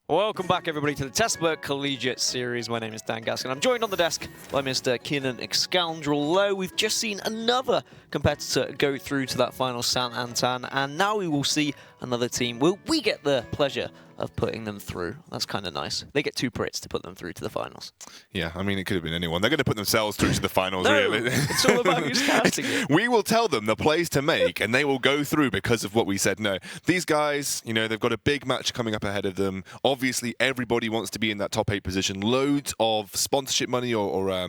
Welcome back, everybody, to the Tespa Collegiate Series. My name is Dan Gaskin. I'm joined on the desk by Mr. Keenan Excoundrel Low. We've just seen another competitor go through to that final San Antan, and now we will see another team. Will we get the pleasure of putting them through? That's kind of nice. They get 2 Brits to put them through to the finals. Yeah, I mean, it could have been anyone. They're going to put themselves through to the finals, No, really. It's all about who's casting it. We will tell them the plays to make, and they will go through because of what we said. No, these guys, you know, they've got a big match coming up ahead of them. Obviously, everybody wants to be in that top 8 position. Loads of sponsorship money or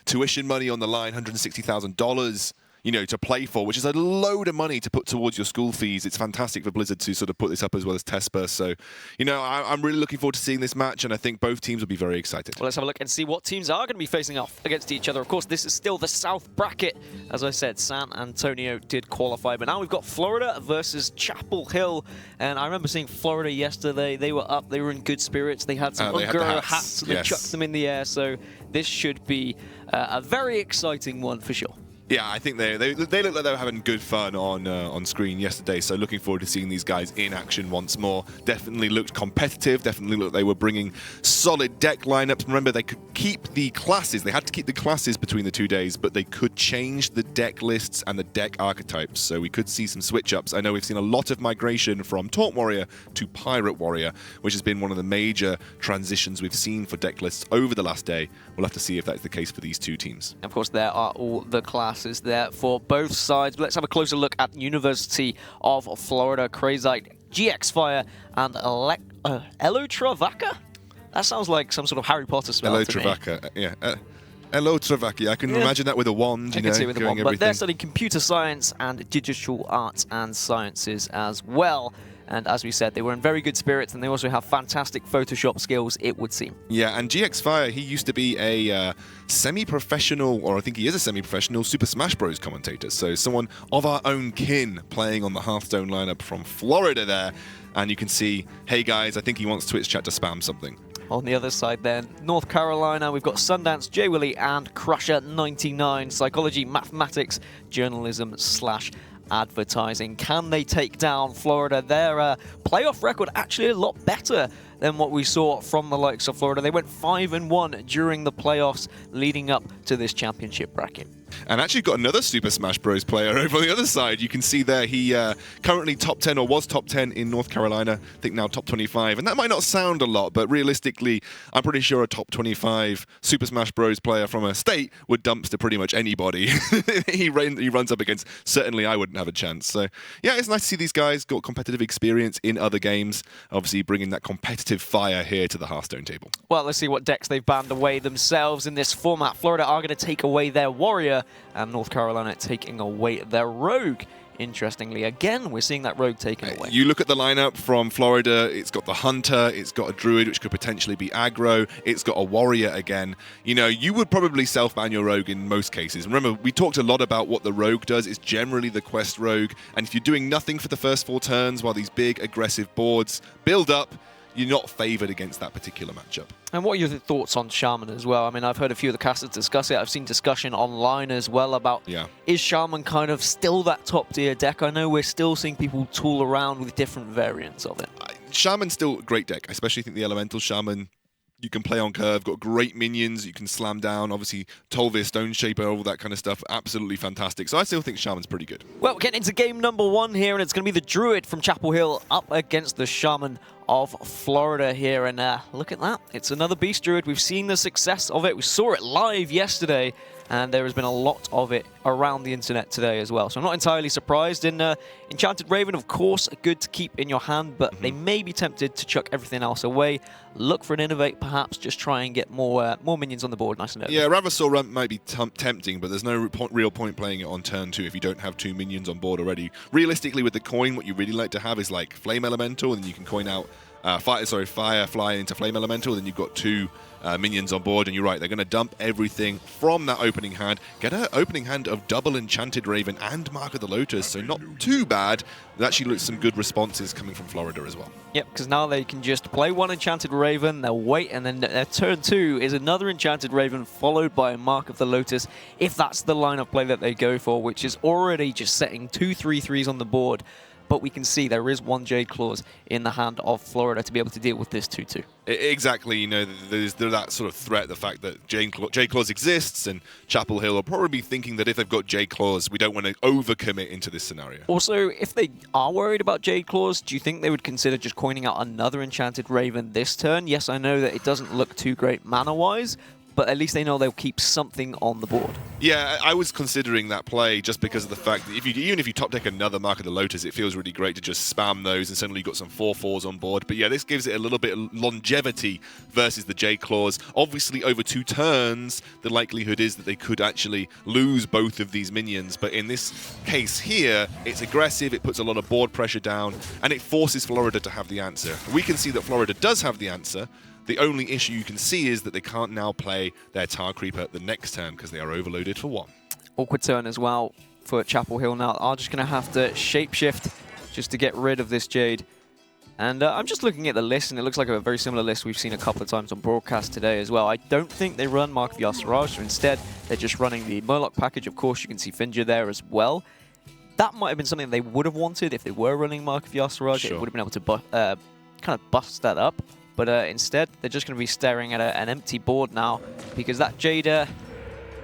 tuition money on the line, $160,000. You know, to play for, which is a load of money to put towards your school fees. It's fantastic for Blizzard to sort of put this up as well as Tespa. So, you know, I'm really looking forward to seeing this match, and I think both teams will be very excited. Well, let's have a look and see what teams are going to be facing off against each other. Of course, this is still the South bracket. As I said, San Antonio did qualify, but now we've got Florida versus Chapel Hill. And I remember seeing Florida yesterday. They were up. They were in good spirits. They had some Unguro hats, and they chucked them in the air. So this should be a very exciting one for sure. Yeah, I think they look like they were having good fun on screen yesterday, so looking forward to seeing these guys in action once more. Definitely looked competitive, definitely looked like they were bringing solid deck lineups. Remember, they could keep the classes, they had to keep the classes between the 2 days, but they could change the deck lists and the deck archetypes, so we could see some switch-ups. I know we've seen a lot of migration from Taunt Warrior to Pirate Warrior, which has been one of the major transitions we've seen for deck lists over the last day. We'll have to see if that's the case for these two teams. Of course, there are all the classes there for both sides. But let's have a closer look at University of Florida, Crazite, GX Fire, and Elotravaka? That sounds like some sort of Harry Potter spell. Elotravaka, yeah. Elotravaka, I can imagine that with a wand, you know, see with a wand, everything. But they're studying computer science and digital arts and sciences as well. And as we said, they were in very good spirits, and they also have fantastic Photoshop skills, it would seem. Yeah, and GX Fire, he used to be a semi-professional, or I think he is a semi-professional Super Smash Bros. Commentator. So someone of our own kin playing on the Hearthstone lineup from Florida there. And you can see, hey guys, I think he wants Twitch chat to spam something. On the other side then, North Carolina, we've got Sundance, J. Willie, and Crusher99, Psychology, Mathematics, Journalism / Advertising. Can they take down Florida? Their playoff record actually a lot better than what we saw from the likes of Florida. They went 5-1 during the playoffs leading up to this championship bracket. And actually got another Super Smash Bros. Player over on the other side. You can see there he currently top 10 or was top 10 in North Carolina. I think now top 25. And that might not sound a lot, but realistically, I'm pretty sure a top 25 Super Smash Bros. Player from a state would dumpster pretty much anybody he runs up against. Certainly I wouldn't have a chance. So yeah, it's nice to see these guys got competitive experience in other games. Obviously bringing that competitive fire here to the Hearthstone table. Well, let's see what decks they've banned away themselves in this format. Florida are going to take away their Warrior, and North Carolina taking away their Rogue. Interestingly, again, we're seeing that Rogue taken away. You look at the lineup from Florida, it's got the Hunter, it's got a Druid, which could potentially be aggro, it's got a Warrior again. You know, you would probably self-ban your Rogue in most cases. Remember, we talked a lot about what the Rogue does. It's generally the quest Rogue, and if you're doing nothing for the first 4 turns while these big, aggressive boards build up, you're not favoured against that particular matchup. And what are your thoughts on Shaman as well? I mean, I've heard a few of the casters discuss it. I've seen discussion online as well about is Shaman kind of still that top-tier deck? I know we're still seeing people tool around with different variants of it. Shaman's still a great deck. I especially think the Elemental Shaman, you can play on curve, got great minions, you can slam down, obviously Tolvir, Stone Shaper, all that kind of stuff, absolutely fantastic. So I still think Shaman's pretty good. Well, getting into game number 1 here, and it's going to be the Druid from Chapel Hill up against the Shaman of Florida here. And look at that, it's another Beast Druid. We've seen the success of it. We saw it live yesterday, and there has been a lot of it around the internet today as well. So I'm not entirely surprised. In Enchanted Raven, of course, good to keep in your hand, but they may be tempted to chuck everything else away. Look for an Innovate, perhaps, just try and get more minions on the board, nice and early. Yeah, Ravasaur might be tempting, but there's no real point playing it on turn 2 if you don't have 2 minions on board already. Realistically, with the coin, what you really like to have is like Flame Elemental, and then you can coin out Firefly into Flame Elemental, then you've got 2 minions on board, and you're right, they're going to dump everything from that opening hand. Get an opening hand of double Enchanted Raven and Mark of the Lotus, so not too bad. There actually looks some good responses coming from Florida as well. Yep, because now they can just play 1 Enchanted Raven, they'll wait, and then their turn 2 is another Enchanted Raven followed by a Mark of the Lotus, if that's the line of play that they go for, which is already just setting 2 3/3s on the board. but we can see there is one Jade Claws in the hand of Florida to be able to deal with this 2-2. Exactly, you know, there's that sort of threat, the fact that Jade Claws exists, and Chapel Hill are probably thinking that if they've got Jade Claws, we don't want to overcommit into this scenario. Also, if they are worried about Jade Claws, do you think they would consider just coining out another Enchanted Raven this turn? Yes, I know that it doesn't look too great mana-wise, but at least they know they'll keep something on the board. Yeah, I was considering that play just because of the fact that even if you top deck another Mark of the Lotus, it feels really great to just spam those and suddenly you've got some 4/4s on board. But yeah, this gives it a little bit of longevity versus the Jade Claws. Obviously, over 2 turns, the likelihood is that they could actually lose both of these minions. But in this case here, it's aggressive, it puts a lot of board pressure down, and it forces Florida to have the answer. We can see that Florida does have the answer. The only issue you can see is that they can't now play their Tar Creeper the next turn because they are overloaded for 1. Awkward turn as well for Chapel Hill now. Are just going to have to shapeshift just to get rid of this Jade. And I'm just looking at the list, and it looks like a very similar list we've seen a couple of times on broadcast today as well. I don't think they run Mark of Yasiraj, so instead they're just running the Murloc package. Of course, you can see Finja there as well. That might have been something they would have wanted if they were running Mark of Yasiraj. Sure. It would have been able to kind of bust that up. But instead, they're just going to be staring at an empty board now because that Jade,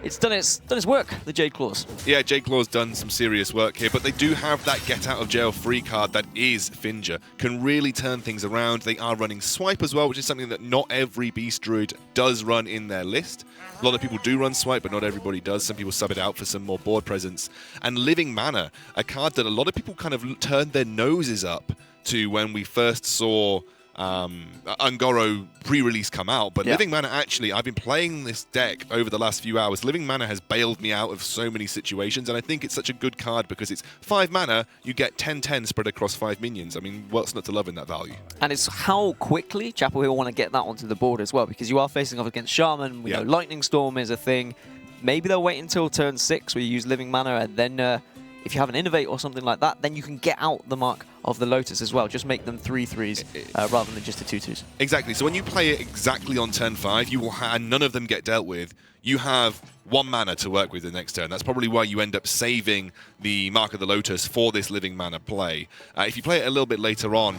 it's done its work, the Jade Claws. Yeah, Jade Claws done some serious work here, but they do have that get out of jail free card that is Finja. Can really turn things around. They are running Swipe as well, which is something that not every Beast Druid does run in their list. A lot of people do run Swipe, but not everybody does. Some people sub it out for some more board presence. And Living Mana, a card that a lot of people kind of turned their noses up to when we first saw Ungoro pre-release come out, but yeah. Living Mana, actually, I've been playing this deck over the last few hours. Living Mana has bailed me out of so many situations, and I think it's such a good card because it's 5 mana, you get 10/10 spread across 5 minions. I mean, what's not to love in that value? And it's how quickly Chapel Hill want to get that onto the board as well, because you are facing off against Shaman. We know Lightning Storm is a thing. Maybe they'll wait until turn 6 where you use Living Mana, and then if you have an Innovate or something like that, then you can get out the Mark of the Lotus as well. Just make them 3/3s rather than just the 2/2s. Exactly. So when you play it exactly on turn 5, you will and none of them get dealt with. You have 1 mana to work with the next turn. That's probably why you end up saving the Mark of the Lotus for this Living Mana play. If you play it a little bit later on,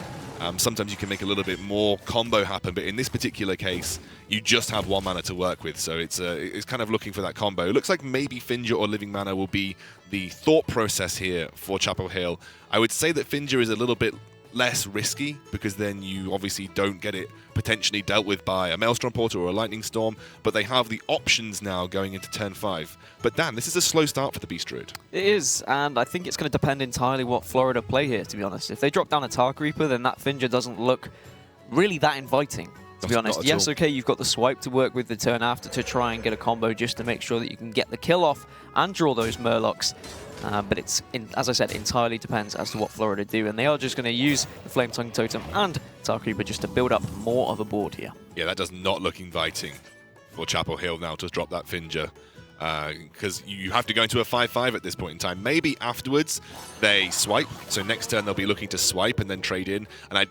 sometimes you can make a little bit more combo happen, but in this particular case, you just have 1 mana to work with, so it's kind of looking for that combo. It looks like maybe Finja or Living Mana will be the thought process here for Chapel Hill. I would say that Finja is a little bit less risky because then you obviously don't get it potentially dealt with by a Maelstrom Portal or a Lightning Storm, but they have the options now going into turn 5. But Dan, this is a slow start for the Beast Druid. It is, and I think it's going to depend entirely what Florida play here, to be honest. If they drop down a Tar Creeper, then that Finja doesn't look really that inviting, to be honest. Yes, okay, you've got the Swipe to work with the turn after to try and get a combo just to make sure that you can get the kill off and draw those Murlocs. But it's, as I said, entirely depends as to what Florida do. And they are just going to use the Flame Tongue Totem and Tar Creeper just to build up more of a board here. Yeah, that does not look inviting for Chapel Hill now to drop that Finja. Because you have to go into a 5/5 at this point in time. Maybe afterwards they swipe. So next turn they'll be looking to swipe and then trade in. And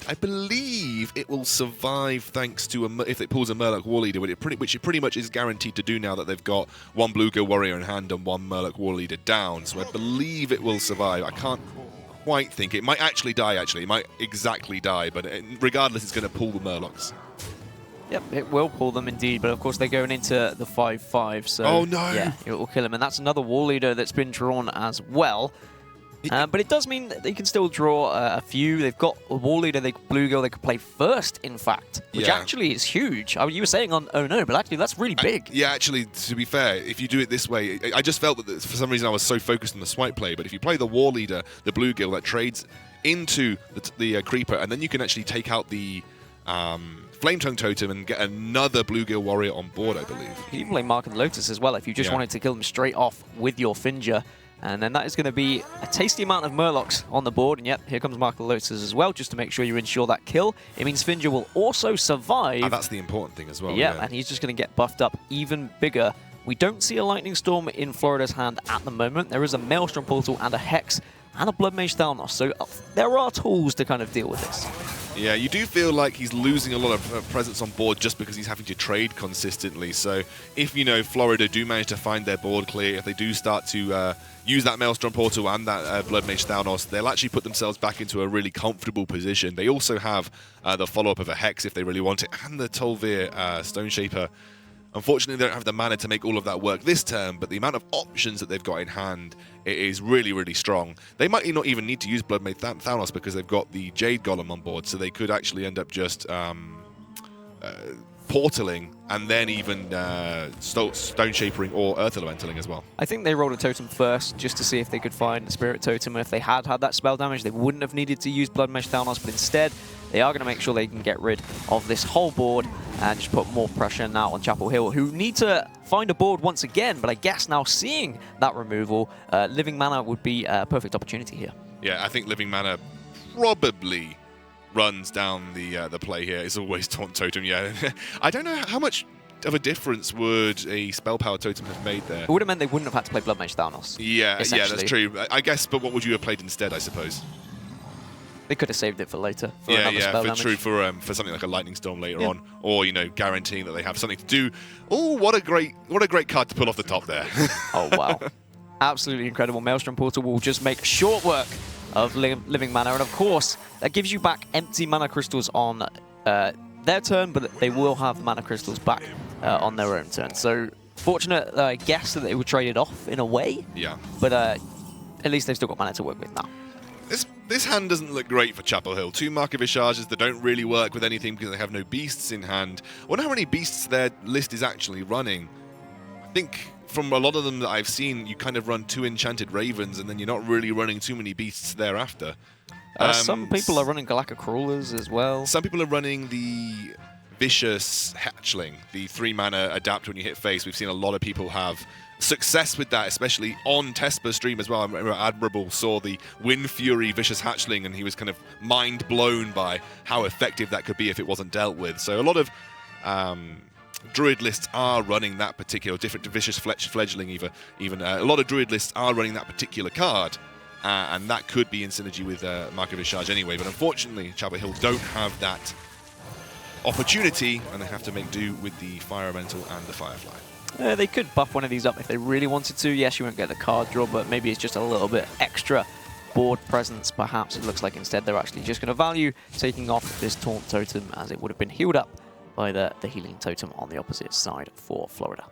I believe it will survive thanks to if it pulls a Murloc War Leader, which it pretty much is guaranteed to do now that they've got 1 Bluegill Warrior in hand and 1 Murloc War Leader down. So I believe it will survive. I can't quite think. It might actually die, actually. It might exactly die, but regardless, it's going to pull the Murlocs. Yep, it will pull them indeed, but of course they're going into the 5/5, so oh, no. Yeah, it will kill them. And that's another War Leader that's been drawn as well. But it does mean that they can still draw a few. They've got a War Leader, Bluegill, they could play first, in fact, which actually is huge. I mean, you were saying on oh no, but actually that's really big. Yeah, actually, to be fair, if you do it this way, I just felt that for some reason I was so focused on the swipe play, but if you play the War Leader, the Bluegill, that trades into the Creeper, and then you can actually take out the Flame Tongue Totem and get another Bluegill Warrior on board, I believe. You can play Mark of the Lotus as well if you just wanted to kill them straight off with your Finja. And then that is going to be a tasty amount of Murlocs on the board. And yep, here comes Mark of the Lotus as well, just to make sure you ensure that kill. It means Finja will also survive. And that's the important thing as well. Yeah, and he's just going to get buffed up even bigger. We don't see a Lightning Storm in Florida's hand at the moment. There is a Maelstrom Portal and a Hex and a Blood Mage Thalnos. So there are tools to kind of deal with this. Yeah, you do feel like he's losing a lot of presence on board just because he's having to trade consistently. So if, Florida do manage to find their board clear, if they do start to use that Maelstrom Portal and that Blood Mage Thanos, they'll actually put themselves back into a really comfortable position. They also have the follow-up of a Hex if they really want it, and the Tolvir Stone Shaper. Unfortunately, they don't have the mana to make all of that work this turn, but the amount of options that they've got in hand, it is really, really strong. They might not even need to use Blood Mage Thanos because they've got the Jade Golem on board, so they could actually end up just portaling and then even Stone Shapering or Earth Elementaling as well. I think they rolled a totem first just to see if they could find the Spirit Totem. And if they had that spell damage, they wouldn't have needed to use Blood Mage Thanos, but instead, they are going to make sure they can get rid of this whole board and just put more pressure now on Chapel Hill, who need to find a board once again. But I guess now seeing that removal, Living Mana would be a perfect opportunity here. Yeah, I think Living Mana probably runs down the play here. It's always Taunt Totem, yeah. I don't know how much of a difference would a Spell Power Totem have made there. It would have meant they wouldn't have had to play Blood Mage Thanos. Yeah, that's true. I guess, but what would you have played instead, I suppose? They could have saved it for later. For for something like a Lightning Storm later on, or guaranteeing that they have something to do. Oh, what a great card to pull off the top there. Oh wow, absolutely incredible. Maelstrom Portal will just make short work of Living Mana, and of course that gives you back empty mana crystals on their turn, but they will have mana crystals back on their own turn. So fortunate, I guess, that they were traded off in a way. Yeah. But at least they've still got mana to work with now. This hand doesn't look great for Chapel Hill. 2 Mark of Vishages that don't really work with anything because they have no beasts in hand. I wonder how many beasts their list is actually running. I think from a lot of them that I've seen, you kind of run 2 Enchanted Ravens and then you're not really running too many beasts thereafter. Some people are running Galactic Crawlers as well. Some people are running the Vicious Hatchling, the 3 mana adapt when you hit face. We've seen a lot of people have success with that, especially on Tespa's stream as well. I remember Admirable saw the Wind Fury Vicious Hatchling and he was kind of mind blown by how effective that could be if it wasn't dealt with. So a lot of Druid lists are running that particular, different to Vicious Fledgling even. A lot of Druid lists are running that particular card. And that could be in synergy with Mark of Visage anyway. But unfortunately, Chapel Hill don't have that opportunity, and they have to make do with the Fire Elemental and the Firefly. They could buff one of these up if they really wanted to. Yes, you won't get the card draw, but maybe it's just a little bit extra board presence, perhaps. It looks like instead they're actually just going to value taking off this Taunt Totem, as it would have been healed up by the Healing Totem on the opposite side for Florida.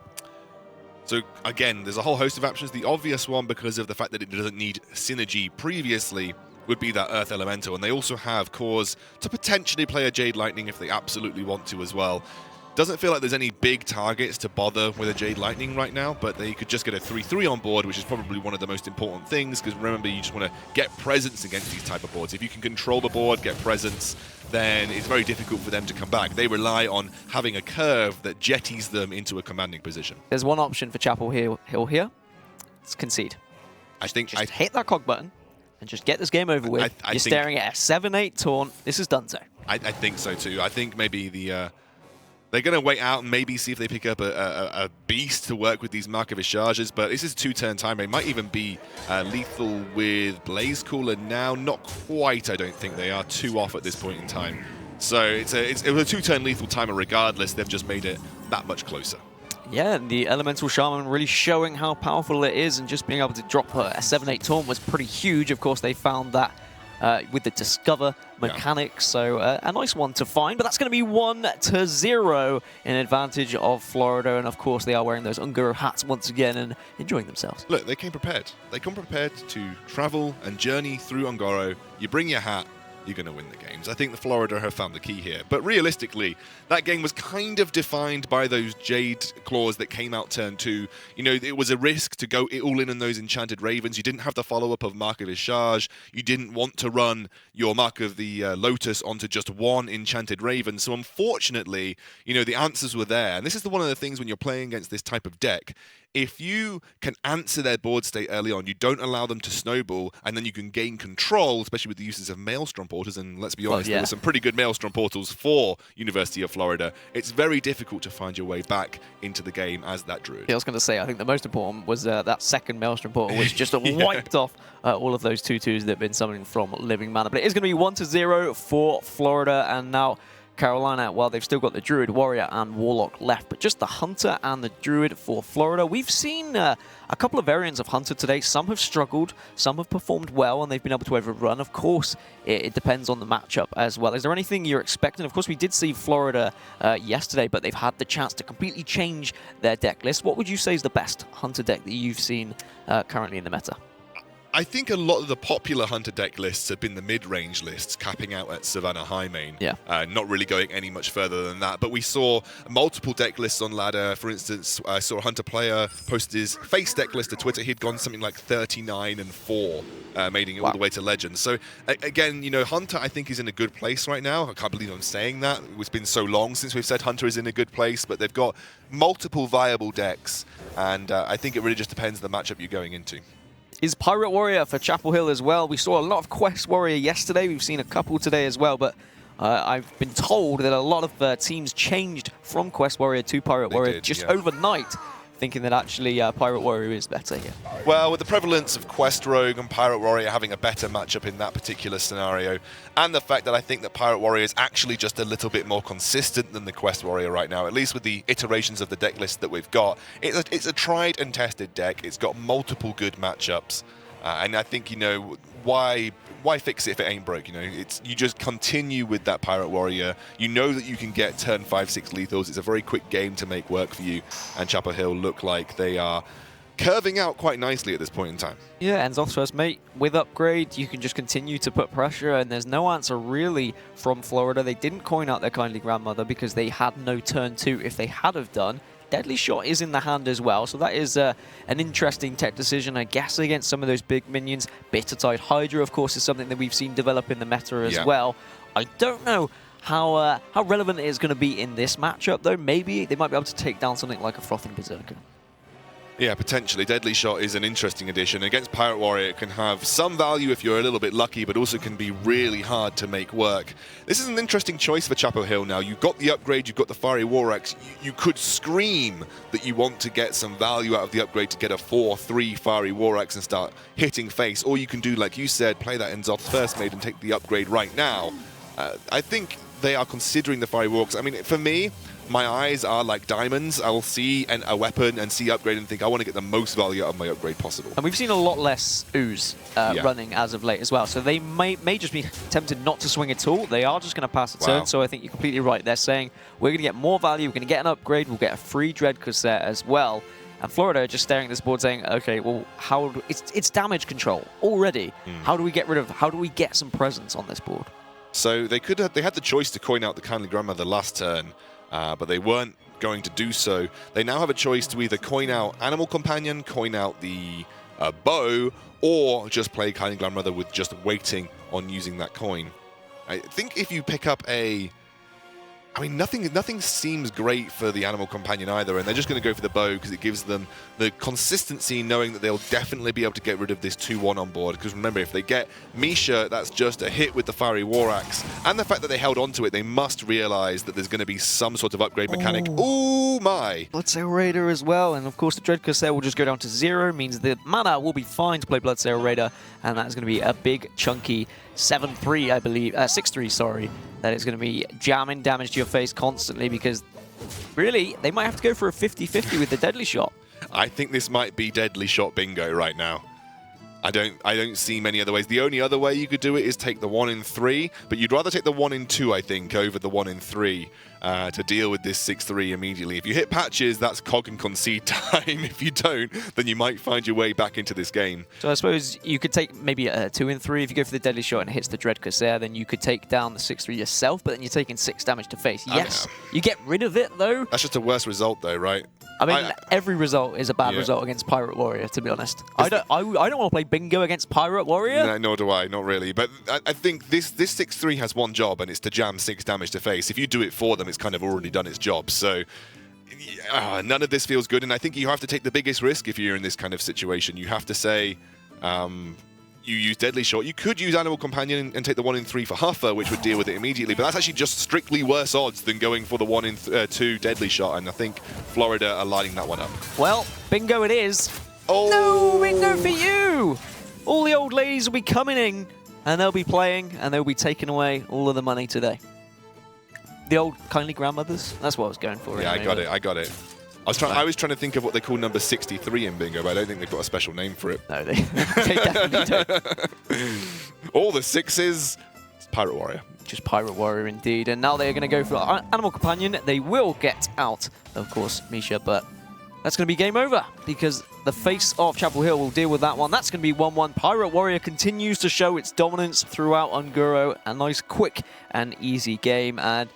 So again, there's a whole host of options. The obvious one, because of the fact that it doesn't need synergy previously, would be that Earth Elemental. And they also have cause to potentially play a Jade Lightning if they absolutely want to as well. Doesn't feel like there's any big targets to bother with a Jade Lightning right now, but they could just get a 3/3 on board, which is probably one of the most important things, because remember, you just want to get presence against these type of boards. If you can control the board, get presence, then it's very difficult for them to come back. They rely on having a curve that jetties them into a commanding position. There's one option for Chapel Hill here. It's concede. Just hit that cog button and just get this game over with. You're staring at a 7-8 taunt. This is done so. I think so too. I think maybe they're going to wait out and maybe see if they pick up a beast to work with these Mark of Vishages, but this is 2-turn time. It might even be lethal with Blaze Cooler now. Not quite, I don't think. They are 2 off at this point in time. So it was a 2-turn lethal timer regardless. They've just made it that much closer. Yeah, the Elemental Shaman really showing how powerful it is, and just being able to drop a 7-8 taunt was pretty huge. Of course, they found that with the Discover mechanic, so a nice one to find, but that's going to be 1-0 in advantage of Florida, and of course they are wearing those Ungoro hats once again and enjoying themselves. Look, they came prepared. They come prepared to travel and journey through Ungoro. You bring your hat, you're going to win the games. I think the Florida have found the key here. But realistically, that game was kind of defined by those Jade Claws that came out turn 2. You know, it was a risk to go all in on those Enchanted Ravens. You didn't have the follow-up of Mark of Visage. You didn't want to run your Mark of the Lotus onto just one Enchanted Raven. So unfortunately, you know, the answers were there. And this is one of the things when you're playing against this type of deck. if you can answer their board state early on, you don't allow them to snowball, and then you can gain control, especially with the uses of Maelstrom portals, and let's be honest, there were some pretty good Maelstrom portals for University of Florida. It's very difficult to find your way back into the game as that Druid. Yeah, I was going to say, I think the most important was that second Maelstrom portal, which just wiped off all of those 2/2s that have been summoning from Living Mana. But it is going to be 1-0 for Florida, and now Carolina, well, they've still got the Druid, Warrior, and Warlock left, but just the Hunter and the Druid for Florida. We've seen a couple of variants of Hunter today. Some have struggled, some have performed well, and they've been able to overrun. Of course, it depends on the matchup as well. Is there anything you're expecting? Of course, we did see Florida yesterday, but they've had the chance to completely change their deck list. What would you say is the best Hunter deck that you've seen currently in the meta? I think a lot of the popular Hunter deck lists have been the mid-range lists, capping out at Savannah High Main. Yeah. Not really going any much further than that. But we saw multiple deck lists on ladder. For instance, I saw a Hunter player posted his face deck list to Twitter. He'd gone something like 39-4, making it all the way to Legends. So again, you know, Hunter I think is in a good place right now. I can't believe I'm saying that. It's been so long since we've said Hunter is in a good place, but they've got multiple viable decks, and I think it really just depends on the matchup you're going into. Is Pirate Warrior for Chapel Hill as well. We saw a lot of Quest Warrior yesterday. We've seen a couple today as well, but I've been told that a lot of teams changed from Quest Warrior to Pirate Warrior just overnight, thinking that actually Pirate Warrior is better here. Well, with the prevalence of Quest Rogue and Pirate Warrior having a better matchup in that particular scenario, and the fact that I think that Pirate Warrior is actually just a little bit more consistent than the Quest Warrior right now, at least with the iterations of the deck list that we've got. It's a tried and tested deck. It's got multiple good matchups, and I think, you know, why fix it if it ain't broke? You know, you just continue with that Pirate Warrior. You know that you can get turn 5-6 lethals. It's a very quick game to make work for you, and Chapel Hill look like they are curving out quite nicely at this point in time. Yeah, ends off first, mate. With upgrade, you can just continue to put pressure, and there's no answer really from Florida. They didn't coin out their Kindly Grandmother because they had no turn 2 if they had have done. Deadly Shot is in the hand as well, so that is an interesting tech decision, I guess, against some of those big minions. Bittertide Hydra, of course, is something that we've seen develop in the meta as well. I don't know how relevant it is going to be in this matchup, though. Maybe they might be able to take down something like a Frothing Berserker. Yeah, potentially. Deadly Shot is an interesting addition. Against Pirate Warrior, it can have some value if you're a little bit lucky, but also can be really hard to make work. This is an interesting choice for Chapel Hill now. You've got the upgrade, you've got the Fiery War Axe. You could scream that you want to get some value out of the upgrade to get a 4/3 Fiery War Axe and start hitting face. Or you can do, like you said, play that N'Zoth's First Maid and take the upgrade right now. I think they are considering the Fiery War Axe. I mean, for me, my eyes are like diamonds. I will see a weapon and see upgrade and think I want to get the most value out of my upgrade possible. And we've seen a lot less ooze running as of late as well, so they may just be tempted not to swing at all. They are just going to pass a turn, so I think you're completely right. They're saying we're going to get more value, we're going to get an upgrade, we'll get a free Dread Corsair as well. And Florida are just staring at this board saying, okay, well, it's damage control already. How do we get some presence on this board? So they had the choice to coin out the Kindly Grandmother last turn, but they weren't going to do so. They now have a choice to either coin out Animal Companion, coin out the bow, or just play Kindly Grandmother with just waiting on using that coin. I think if you pick up a... I mean, nothing seems great for the Animal Companion either, and they're just going to go for the bow because it gives them the consistency, knowing that they'll definitely be able to get rid of this 2-1 on board. Because remember, if they get Misha, that's just a hit with the Fiery War Axe. And the fact that they held on to it, they must realize that there's going to be some sort of upgrade mechanic. Ooh, my! Bloodsail Raider as well, and of course the Dread Corsair will just go down to 0, means the mana will be fine to play Bloodsail Raider, and that's going to be a big, chunky 7-3, I believe, 6-3, sorry. That is going to be jamming damage to your face constantly, because really, they might have to go for a 50-50 with the Deadly Shot. I think this might be Deadly Shot bingo right now. I don't see many other ways. The only other way you could do it is take the 1 in 3, but you'd rather take the 1 in 2, I think, over the 1 in 3 to deal with this 6-3 immediately. If you hit patches, that's cog and concede time. If you don't, then you might find your way back into this game. So I suppose you could take maybe a 2 in 3. If you go for the Deadly Shot and it hits the Dread Corsair, then you could take down the 6-3 yourself, but then you're taking 6 damage to face. Yes, you get rid of it, though. That's just a worse result, though, right? I mean, every result is a bad result against Pirate Warrior, to be honest. I don't want to play bingo against Pirate Warrior. No, nor do I, not really. But I think this 6-3 has one job, and it's to jam 6 damage to face. If you do it for them, it's kind of already done its job. So none of this feels good, and I think you have to take the biggest risk if you're in this kind of situation. You have to say, you use Deadly Shot. You could use Animal Companion and take the 1 in 3 for Huffer, which would deal with it immediately, but that's actually just strictly worse odds than going for the 1 in 2 Deadly Shot, and I think Florida are lining that one up. Well, bingo it is. Oh! No, bingo for you! All the old ladies will be coming in, and they'll be playing, and they'll be taking away all of the money today. The old kindly grandmothers? That's what I was going for. Yeah, anyway. I got it. I was trying to think of what they call number 63 in bingo, but I don't think they've got a special name for it. No, they definitely don't. All the 6s, it's Pirate Warrior. Just Pirate Warrior indeed. And now they're going to go for Animal Companion. They will get out, of course, Misha, but that's going to be game over because the face of Chapel Hill will deal with that one. That's going to be 1-1. Pirate Warrior continues to show its dominance throughout Unguro. A nice, quick and easy game. And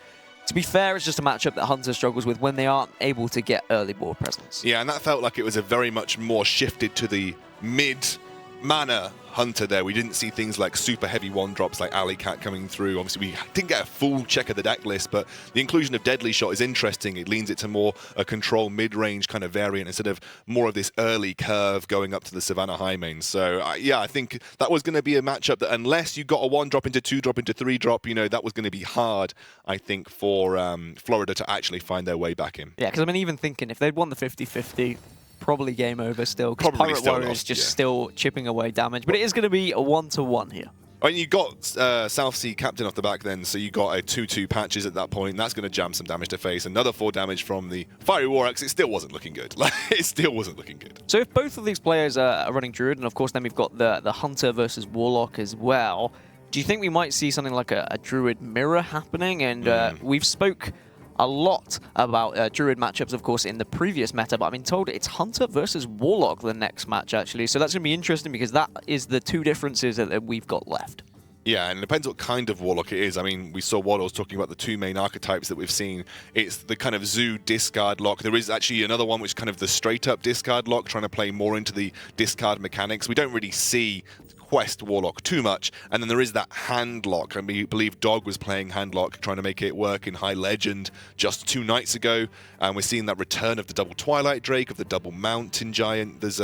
to be fair, it's just a matchup that Hunter struggles with when they aren't able to get early board presence. Yeah, and that felt like it was a very much more shifted to the mid-mana Hunter there. We didn't see things like super heavy one-drops like Alley Cat coming through. Obviously, we didn't get a full check of the deck list, but the inclusion of Deadly Shot is interesting. It leans it to more a control mid-range kind of variant instead of more of this early curve going up to the Savannah high main. So, yeah, I think that was going to be a matchup that unless you got a 1-drop into 2-drop into 3-drop, you know, that was going to be hard, I think, for Florida to actually find their way back in. Yeah, because I mean, even thinking if they'd won the 50-50, probably game over still. Because Probably Pirate still Warrior is lost, just yeah. still chipping away damage. But it is going to be a 1-1 here. I mean, you got South Sea Captain off the back then, so you got a 2-2 patches at that point. That's going to jam some damage to face. Another 4 damage from the Fiery War Axe. It still wasn't looking good. It still wasn't looking good. So if both of these players are running Druid, and of course then we've got the Hunter versus Warlock as well, do you think we might see something like a Druid mirror happening? And we've spoke a lot about Druid matchups, of course, in the previous meta, but I've been told it's Hunter versus Warlock the next match, actually. So that's going to be interesting because that is the 2 differences that we've got left. Yeah, and it depends what kind of Warlock it is. I mean, we saw Waddles talking about the 2 main archetypes that we've seen. It's the kind of Zoo discard lock. There is actually another one which is kind of the straight-up discard lock, trying to play more into the discard mechanics. We don't really see Quest Warlock too much, and then there is that hand lock. I mean, I believe Dog was playing hand lock, trying to make it work in High Legend just 2 nights ago, and we're seeing that return of the double Twilight Drake, of the double Mountain Giant. There's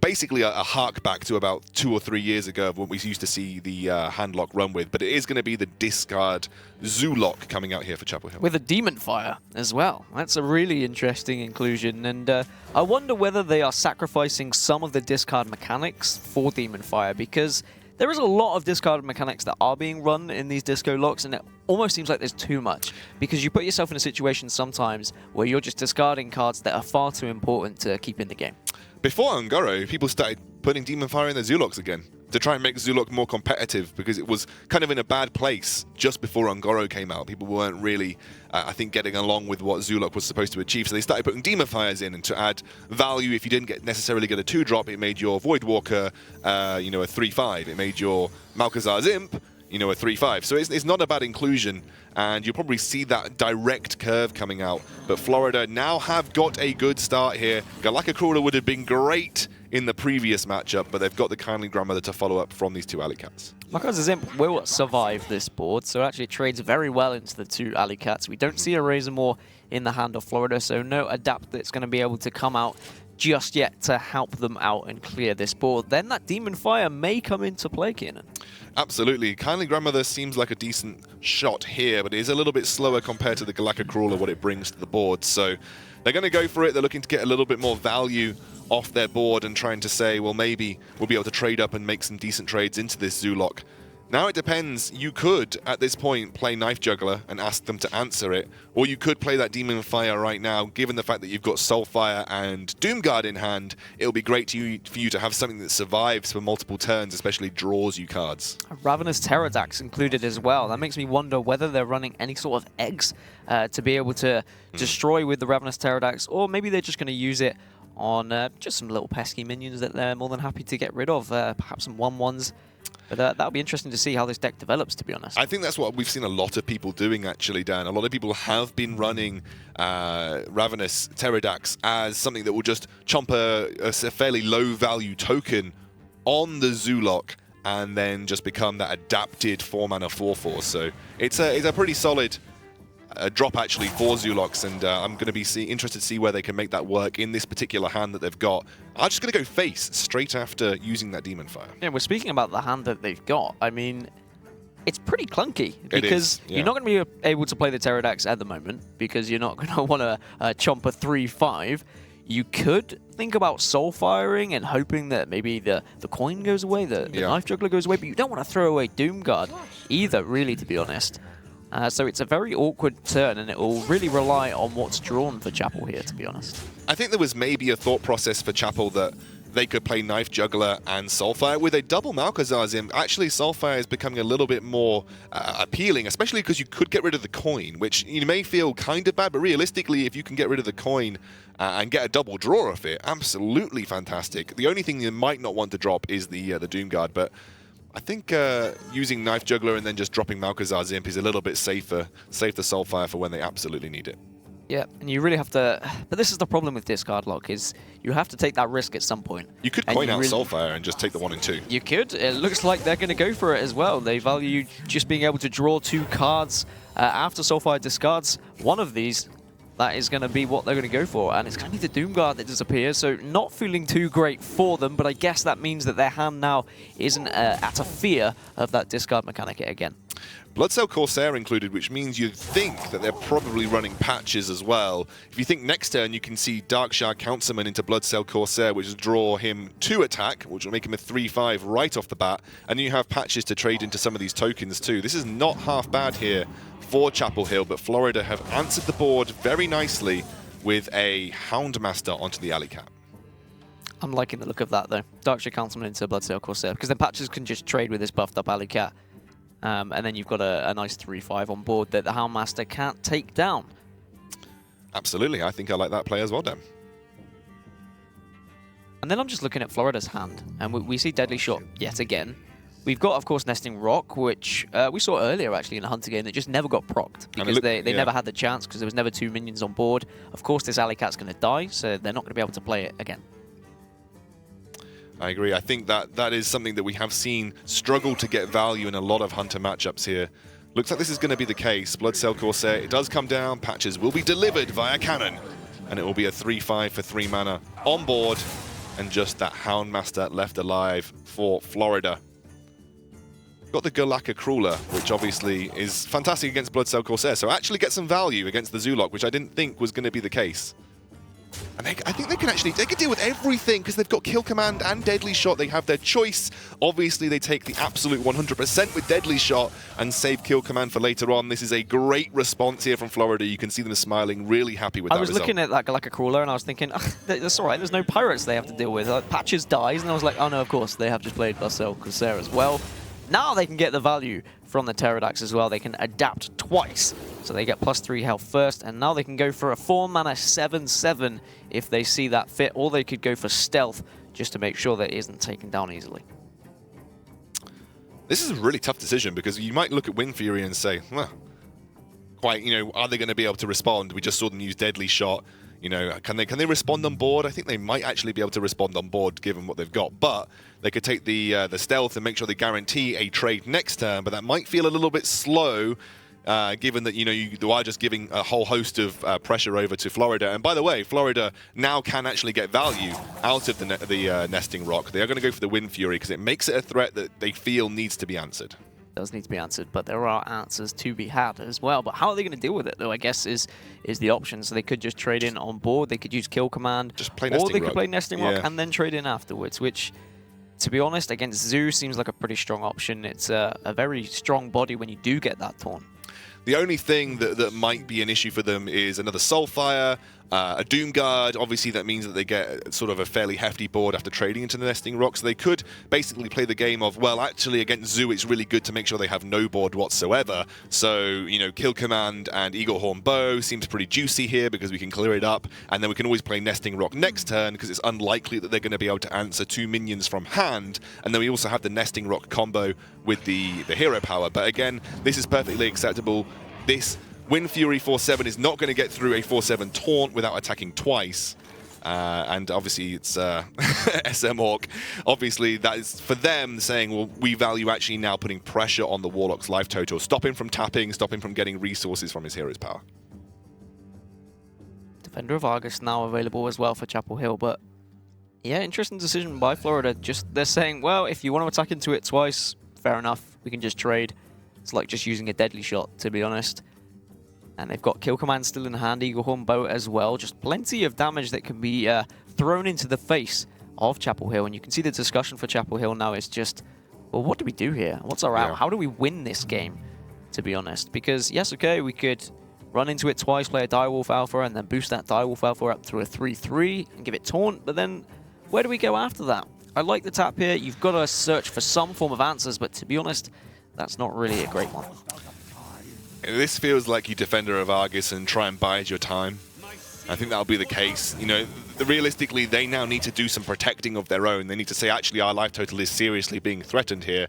basically a hark back to about 2 or 3 years ago of what we used to see the hand lock run with, but it is going to be the discard Zoo lock coming out here for Chapel Hill. With a Demon Fire as well. That's a really interesting inclusion, and I wonder whether they are sacrificing some of the discard mechanics for Demon Fire, because there is a lot of discard mechanics that are being run in these disco locks, and it almost seems like there's too much, because you put yourself in a situation sometimes where you're just discarding cards that are far too important to keep in the game. Before Ungoro, people started putting Demon Fire in their Zulocks again to try and make Zulok more competitive, because it was kind of in a bad place just before Ungoro came out. People weren't really, I think, getting along with what Zulok was supposed to achieve, so they started putting Demon Fires in, and to add value, if you didn't necessarily get a 2-drop, it made your Voidwalker, you know, a 3-5. It made your Malkazar's Imp, you know, a 3-5. So it's not a bad inclusion, and you'll probably see that direct curve coming out. But Florida now have got a good start here. Galaka Crawler would have been great in the previous matchup, but they've got the Kindly Grandmother to follow up from these 2 Alley Cats. Malkazar's Imp will survive this board, so actually it trades very well into the 2 Alley Cats. We don't see a Razormaw in the hand of Florida, so no Adapt that's going to be able to come out just yet to help them out and clear this board. Then that Demon Fire may come into play, Keenan. Absolutely. Kindly Grandmother seems like a decent shot here, but it is a little bit slower compared to the Galaka Crawler, what it brings to the board. So they're going to go for it. They're looking to get a little bit more value off their board and trying to say, well, maybe we'll be able to trade up and make some decent trades into this Zulok. Now it depends. You could, at this point, play Knife Juggler and ask them to answer it, or you could play that Demon Fire right now. Given the fact that you've got Soulfire and Doomguard in hand, it'll be great for you to have something that survives for multiple turns, especially draws you cards. A Ravenous Pterodax included as well. That makes me wonder whether they're running any sort of eggs to be able to destroy with the Ravenous Pterodax, or maybe they're just going to use it on just some little pesky minions that they're more than happy to get rid of, perhaps some 1/1s. But that'll be interesting to see how this deck develops, to be honest. I think that's what we've seen a lot of people doing, actually, Dan. A lot of people have been running Ravenous Pterodax as something that will just chomp a fairly low-value token on the Zulok and then just become that adapted 4-mana 4/4. So it's a pretty solid drop actually for Zulox, and I'm going to be interested to see where they can make that work in this particular hand that they've got. I'm just going to go face straight after using that Demon Fire. Yeah, we're speaking about the hand that they've got. I mean, it's pretty clunky because yeah. you're not going to be able to play the Pterodax at the moment because you're not going to want to chomp a 3-5. You could think about soul firing and hoping that maybe the coin goes away, the knife juggler goes away, but you don't want to throw away Doomguard either, really, to be honest. So it's a very awkward turn, and it will really rely on what's drawn for Chapel here, to be honest. I think there was maybe a thought process for Chapel that they could play Knife Juggler and Soulfire. With a double Malchezaar's Imp, actually Soulfire is becoming a little bit more appealing, especially because you could get rid of the coin, which you may feel kind of bad, but realistically, if you can get rid of the coin and get a double draw off it, absolutely fantastic. The only thing you might not want to drop is the Doomguard, but I think using Knife Juggler and then just dropping Malchezaar's Imp is a little bit safer. Save the Soulfire for when they absolutely need it. Yeah, and you really have to... But this is the problem with discard lock, is you have to take that risk at some point. You could coin out Soulfire and just take the 1 and 2. You could. It looks like they're going to go for it as well. They value just being able to draw 2 cards after Soulfire discards one of these. That is going to be what they're going to go for, and it's going to be the Doomguard that disappears, so not feeling too great for them, but I guess that means that their hand now isn't at a fear of that discard mechanic again. Bloodcell Corsair included, which means you'd think that they're probably running patches as well. If you think next turn, you can see Darkshard Councilman into Bloodcell Corsair, which will draw him 2 attack, which will make him a 3-5 right off the bat, and you have patches to trade into some of these tokens too. This is not half bad here for Chapel Hill, but Florida have answered the board very nicely with a Houndmaster onto the Alley Cat. I'm liking the look of that though. Darkshard Councilman into Bloodcell Corsair, because then patches can just trade with this buffed up Alley Cat. And then you've got a nice 3-5 on board that the Houndmaster can't take down. Absolutely, I think I like that play as well, Dan. And then I'm just looking at Florida's hand, and we see Deadly Shot yet again. We've got, of course, Nesting Rock, which we saw earlier, actually, in the Hunter game that just never got procced because they never had the chance because there was never 2 minions on board. Of course, this Alley Cat's going to die, so they're not going to be able to play it again. I agree. I think that is something that we have seen struggle to get value in a lot of Hunter matchups here. Looks like this is going to be the case. Bloodcell Corsair, it does come down. Patches will be delivered via cannon, and it will be a 3-5 for 3 mana on board, and just that Houndmaster left alive for Florida. Got the Galaka Crawler, which obviously is fantastic against Bloodcell Corsair, so actually get some value against the Zulok, which I didn't think was going to be the case. And I think they can deal with everything because they've got Kill Command and Deadly Shot. They have their choice. Obviously, they take the absolute 100% with Deadly Shot and save Kill Command for later on. This is a great response here from Florida. You can see them smiling, really happy with that result. I was looking at that Galaka Crawler and I was thinking, oh, that's all right, there's no pirates they have to deal with. Patches dies, and I was like, oh no, of course, they have just played Bloodcell Corsair as well. Now they can get the value from the Pterodax as well. They can adapt twice. So they get +3 health first, and now they can go for a 4-mana 7/7 if they see that fit, or they could go for Stealth just to make sure that it isn't taken down easily. This is a really tough decision because you might look at Wind Fury and say, well, quite, are they going to be able to respond? We just saw them use Deadly Shot. Can they respond on board? I think they might actually be able to respond on board given what they've got, but they could take the stealth and make sure they guarantee a trade next turn, but that might feel a little bit slow given that you are just giving a whole host of pressure over to Florida. And by the way, Florida now can actually get value out of the Nesting Rock. They are going to go for the Wind Fury because it makes it a threat that they feel needs to be answered. Does need to be answered, but there are answers to be had as well. But how are they going to deal with it, though, I guess, is the option. So they could just trade in on board, they could use Kill Command, just play or they could play Nesting Rock and then trade in afterwards, which, to be honest, against Zoo seems like a pretty strong option. It's a very strong body when you do get that taunt. The only thing that might be an issue for them is another Soulfire, a Doomguard. Obviously, that means that they get sort of a fairly hefty board after trading into the Nesting Rock. So they could basically play the game of, well, actually, against Zoo, it's really good to make sure they have no board whatsoever. So, Kill Command and Eaglehorn Bow seems pretty juicy here because we can clear it up. And then we can always play Nesting Rock next turn because it's unlikely that they're going to be able to answer 2 minions from hand. And then we also have the Nesting Rock combo with the hero power. But again, this is perfectly acceptable. This Wind Fury 4/7 is not going to get through a 4/7 taunt without attacking twice. And obviously it's SM Orc. Obviously that is for them saying, well, we value actually now putting pressure on the Warlock's life total, stop him from tapping, stop him from getting resources from his hero's power. Defender of Argus now available as well for Chapel Hill, but yeah, interesting decision by Florida. Just they're saying, well, if you want to attack into it twice, fair enough, we can just trade. It's like just using a deadly shot, to be honest. And they've got Kill Command still in hand, Eaglehorn Bow as well. Just plenty of damage that can be thrown into the face of Chapel Hill. And you can see the discussion for Chapel Hill now is just, well, what do we do here? What's our out? How do we win this game, to be honest? Because, yes, okay, we could run into it twice, play a Direwolf Alpha, and then boost that Direwolf Alpha up to a 3-3 and give it Taunt. But then, where do we go after that? I like the tap here. You've got to search for some form of answers, but to be honest, that's not really a great one. This feels like you Defender of Argus and try and bide your time. I think that'll be the case. You know, realistically, they now need to do some protecting of their own. They need to say, actually, our life total is seriously being threatened here.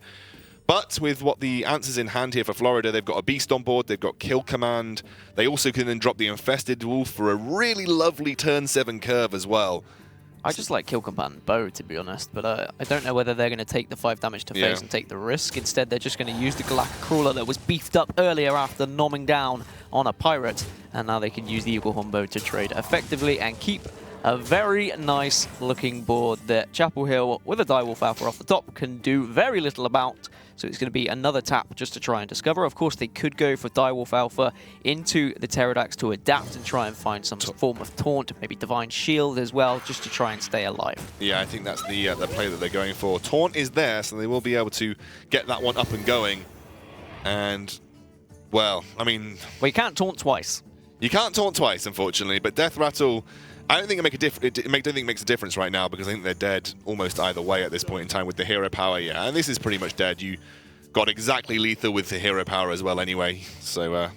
But with what the answers in hand here for Florida, they've got a Beast on board, they've got Kill Command. They also can then drop the Infested Wolf for a really lovely turn 7 curve as well. I just like Kill Command Bow, to be honest, but I don't know whether they're going to take the 5 damage to face and take the risk. Instead, they're just going to use the Galactic Crawler that was beefed up earlier after nomming down on a Pirate, and now they can use the Eaglehorn Bow to trade effectively and keep a very nice looking board that Chapel Hill, with a Direwolf Alpha off the top, can do very little about. So it's going to be another tap just to try and discover. Of course, they could go for Direwolf Alpha into the Pterodax to adapt and try and find some form of taunt, maybe Divine Shield as well, just to try and stay alive. Yeah, I think that's the play that they're going for. Taunt is there, so they will be able to get that one up and going. And, well, I mean... Well, you can't taunt twice. You can't taunt twice, unfortunately, but Death Rattle... I don't think it makes a difference right now because I think they're dead almost either way at this point in time with the hero power. Yeah, and this is pretty much dead. You got exactly lethal with the hero power as well anyway. So,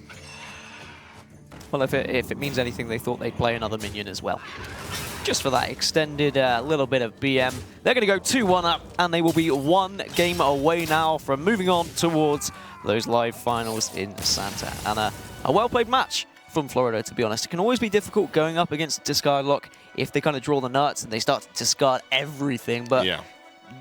well, if it means anything, they thought they'd play another minion as well. Just for that extended little bit of BM. They're going to go 2-1 up, and they will be 1 game away now from moving on towards those live finals in Santa Ana. A well-played match from Florida, to be honest. It can always be difficult going up against Discard Lock if they kind of draw the nuts and they start to discard everything, but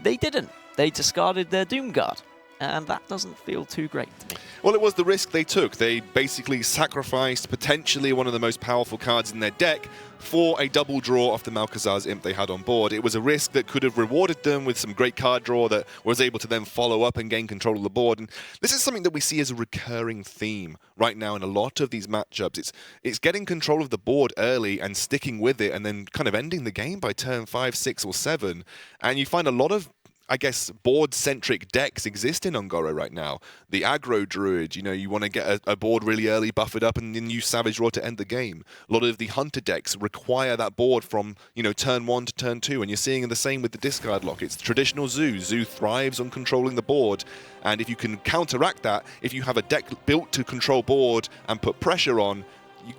they didn't. They discarded their Doom Guard, and that doesn't feel too great to me. Well, it was the risk they took. They basically sacrificed potentially one of the most powerful cards in their deck for a double draw off the Malcazar's Imp they had on board. It was a risk that could have rewarded them with some great card draw that was able to then follow up and gain control of the board. And this is something that we see as a recurring theme right now in a lot of these matchups. It's getting control of the board early and sticking with it and then kind of ending the game by turn 5, 6, or 7. And you find a lot of, I guess, board-centric decks exist in Un'Goro right now. The aggro druid, you know, you want to get a board really early, buff it up, and then use Savage Roar to end the game. A lot of the hunter decks require that board from, you know, turn 1 to turn 2, and you're seeing the same with the discard lock. It's traditional Zoo. Zoo thrives on controlling the board, and if you can counteract that, if you have a deck built to control board and put pressure on,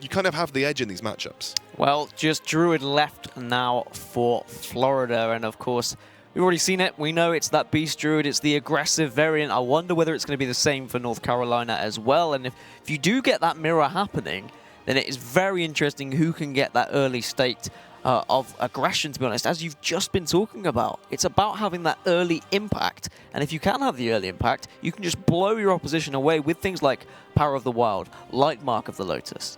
you kind of have the edge in these matchups. Well, just Druid left now for Florida, and of course, we've already seen it. We know it's that Beast Druid. It's the aggressive variant. I wonder whether it's going to be the same for North Carolina as well. And if you do get that mirror happening, then it is very interesting who can get that early state of aggression, to be honest, as you've just been talking about. It's about having that early impact. And if you can have the early impact, you can just blow your opposition away with things like Power of the Wild, like Mark of the Lotus.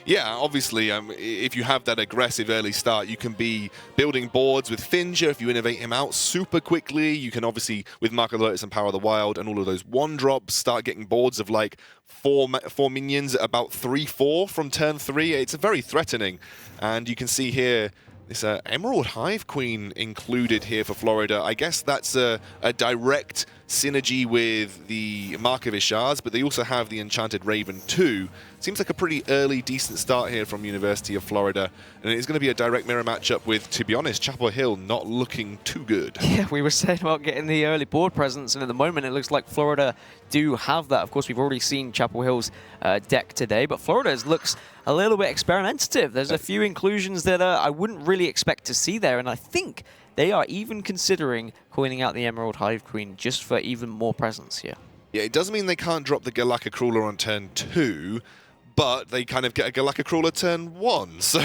Yeah, obviously, if you have that aggressive early start, you can be building boards with Finja. If you innovate him out super quickly, you can obviously, with Mark of the Lotus and Power of the Wild and all of those 1-drops, start getting boards of like four minions at about 3-4 from turn 3. It's very threatening. And you can see here, this Emerald Hive Queen included here for Florida. I guess that's a direct synergy with the Mark of Ishar's, but they also have the Enchanted Raven too. Seems like a pretty early, decent start here from University of Florida. And it's going to be a direct mirror matchup with, to be honest, Chapel Hill not looking too good. Yeah, we were saying about getting the early board presence, and at the moment it looks like Florida do have that. Of course, we've already seen Chapel Hill's deck today, but Florida's looks a little bit experimentative. There's a few inclusions that I wouldn't really expect to see there, and I think they are even considering coining out the Emerald Hive Queen just for even more presence here. Yeah, it doesn't mean they can't drop the Galactic Crawler on turn 2, but they kind of get a Galactic Crawler turn 1. So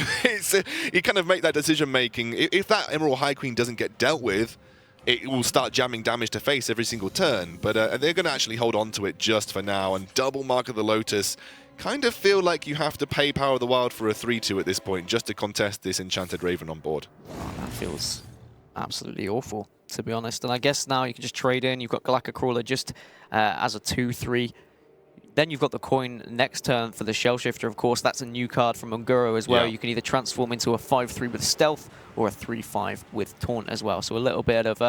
you kind of make that decision making. If that Emerald High Queen doesn't get dealt with, it will start jamming damage to face every single turn. But they're going to actually hold on to it just for now. And double Mark of the Lotus, kind of feel like you have to pay Power of the Wild for a 3-2 at this point just to contest this Enchanted Raven on board. Oh, that feels absolutely awful, to be honest. And I guess now you can just trade in. You've got Galactic Crawler just as a 2-3. Then you've got the coin next turn for the Shell Shifter, of course. That's a new card from Unguro as well. Yeah. You can either transform into a 5-3 with Stealth or a 3-5 with Taunt as well. So a little bit of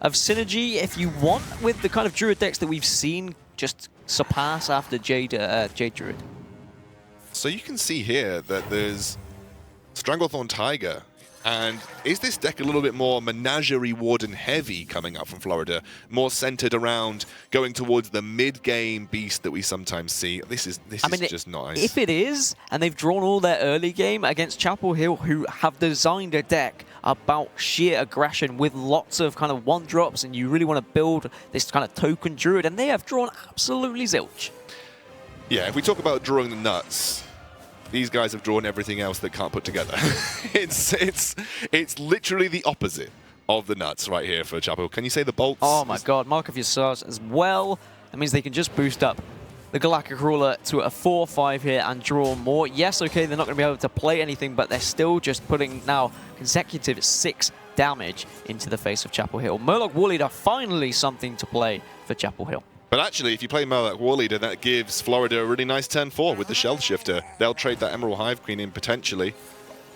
synergy, if you want, with the kind of Druid decks that we've seen just surpass after Jade Druid. So you can see here that there's Stranglethorn Tiger. And is this deck a little bit more Menagerie Warden heavy coming up from Florida? More centered around going towards the mid-game beast that we sometimes see? This is just nice. If it is, and they've drawn all their early game against Chapel Hill, who have designed a deck about sheer aggression with lots of kind of one-drops, and you really want to build this kind of token druid, and they have drawn absolutely zilch. Yeah, if we talk about drawing the nuts, these guys have drawn everything else they can't put together. It's literally the opposite of the nuts right here for Chapel. Can you say the bolts? Oh my god, Mark of your Stars as well. That means they can just boost up the Galactic Crawler to a 4-5 here and draw more. Yes, okay, they're not going to be able to play anything, but they're still just putting now consecutive 6 damage into the face of Chapel Hill. Murloc Warleader, finally something to play for Chapel Hill. But actually, if you play Murloc Warleader, that gives Florida a really nice turn 4 with the Shell Shifter. They'll trade that Emerald Hive Queen in potentially.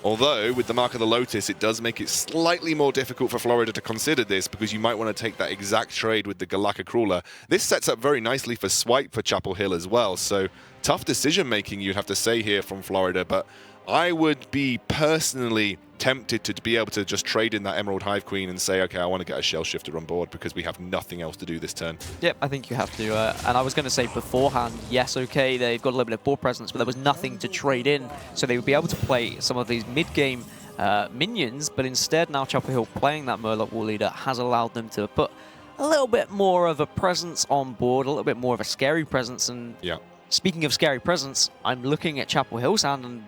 Although, with the Mark of the Lotus, it does make it slightly more difficult for Florida to consider this, because you might want to take that exact trade with the Galactic Crawler. This sets up very nicely for swipe for Chapel Hill as well. So, tough decision-making, you'd have to say here from Florida. But I would be personally tempted to be able to just trade in that Emerald Hive Queen and say, okay, I want to get a Shell Shifter on board because we have nothing else to do this turn. Yep, I think you have to. And I was going to say beforehand, yes, okay, they've got a little bit of board presence, but there was nothing to trade in, so they would be able to play some of these mid-game minions, but instead now Chapel Hill playing that Murloc Warleader has allowed them to put a little bit more of a presence on board, a little bit more of a scary presence. And yeah, speaking of scary presence, I'm looking at Chapel Hill's hand, and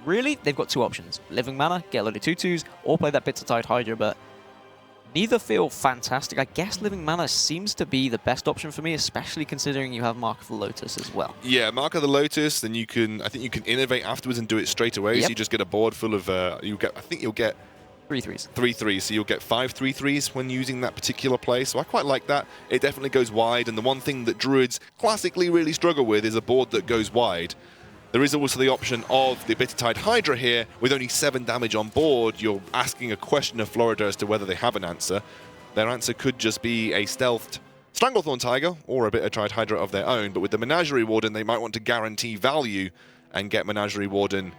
really, they've got 2 options. Living Mana, get a load of 2/2s, or play that Bittertide Hydra, but neither feel fantastic. I guess Living Mana seems to be the best option for me, especially considering you have Mark of the Lotus as well. Yeah, Mark of the Lotus, then I think you can innovate afterwards and do it straight away. Yep. So you just get a board full of, I think you'll get 3/3s. 3/3s, so you'll get 5 3/3s when using that particular play. So I quite like that. It definitely goes wide, and the one thing that Druids classically really struggle with is a board that goes wide. There is also the option of the Bittertide Hydra here. With only 7 damage on board, you're asking a question of Florida as to whether they have an answer. Their answer could just be a stealthed Stranglethorn Tiger or a Bittertide Hydra of their own. But with the Menagerie Warden, they might want to guarantee value and get Menagerie Warden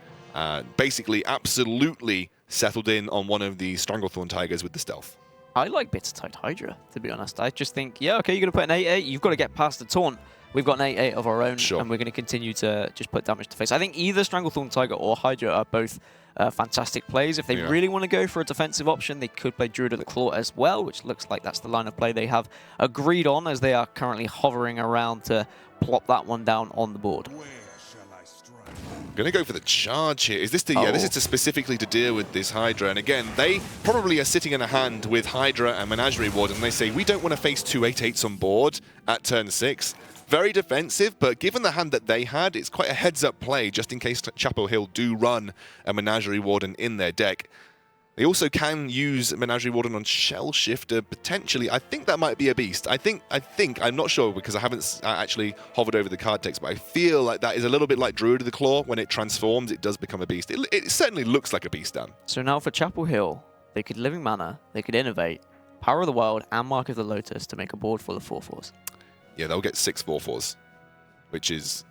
basically absolutely settled in on one of the Stranglethorn Tigers with the stealth. I like Bittertide Hydra, to be honest. I just think, yeah, okay, you're going to put an 8/8. You've got to get past the taunt. We've got an 8/8 of our own, sure, and we're going to continue to just put damage to face. I think either Stranglethorn Tiger or Hydra are both fantastic plays. If they really want to go for a defensive option, they could play Druid of the Claw as well, which looks like that's the line of play they have agreed on, as they are currently hovering around to plop that one down on the board. I'm going to go for the charge here. Is this the, yeah, this is specifically to deal with this Hydra. And again, they probably are sitting in a hand with Hydra and Menagerie Warden, and they say, we don't want to face 2 8/8s on board at turn 6. Very defensive, but given the hand that they had, it's quite a heads-up play just in case Chapel Hill do run a Menagerie Warden in their deck. They also can use Menagerie Warden on Shell Shifter, potentially. I think that might be a beast. I think, I'm not sure because I haven't actually hovered over the card text, but I feel like that is a little bit like Druid of the Claw. When it transforms, it does become a beast. It certainly looks like a beast, Dan. So now for Chapel Hill, they could Living Mana, they could innovate, Power of the Wild, and Mark of the Lotus to make a board full of 4/4s. Yeah, they'll get 6 4/4s, which is,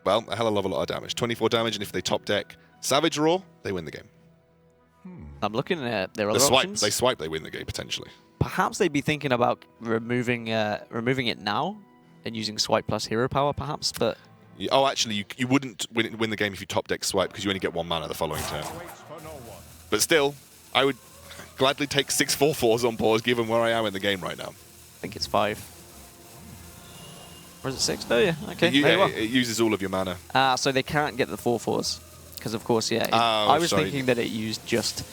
well, a hell of a lot of damage. 24 damage, and if they top deck Savage Roar, they win the game. I'm looking at their other options. They swipe, they win the game, potentially. Perhaps they'd be thinking about removing it now and using swipe plus hero power, perhaps, but... Oh, actually, you wouldn't win the game if you top deck swipe, because you only get 1 mana the following turn. But still, I would gladly take 6 4/4s on board, given where I am in the game right now. I think it's 5. Or is it 6? Oh, yeah. Okay. It uses all of your mana. So they can't get the 4/4s. Because, of course, yeah. Oh, I was thinking that it used just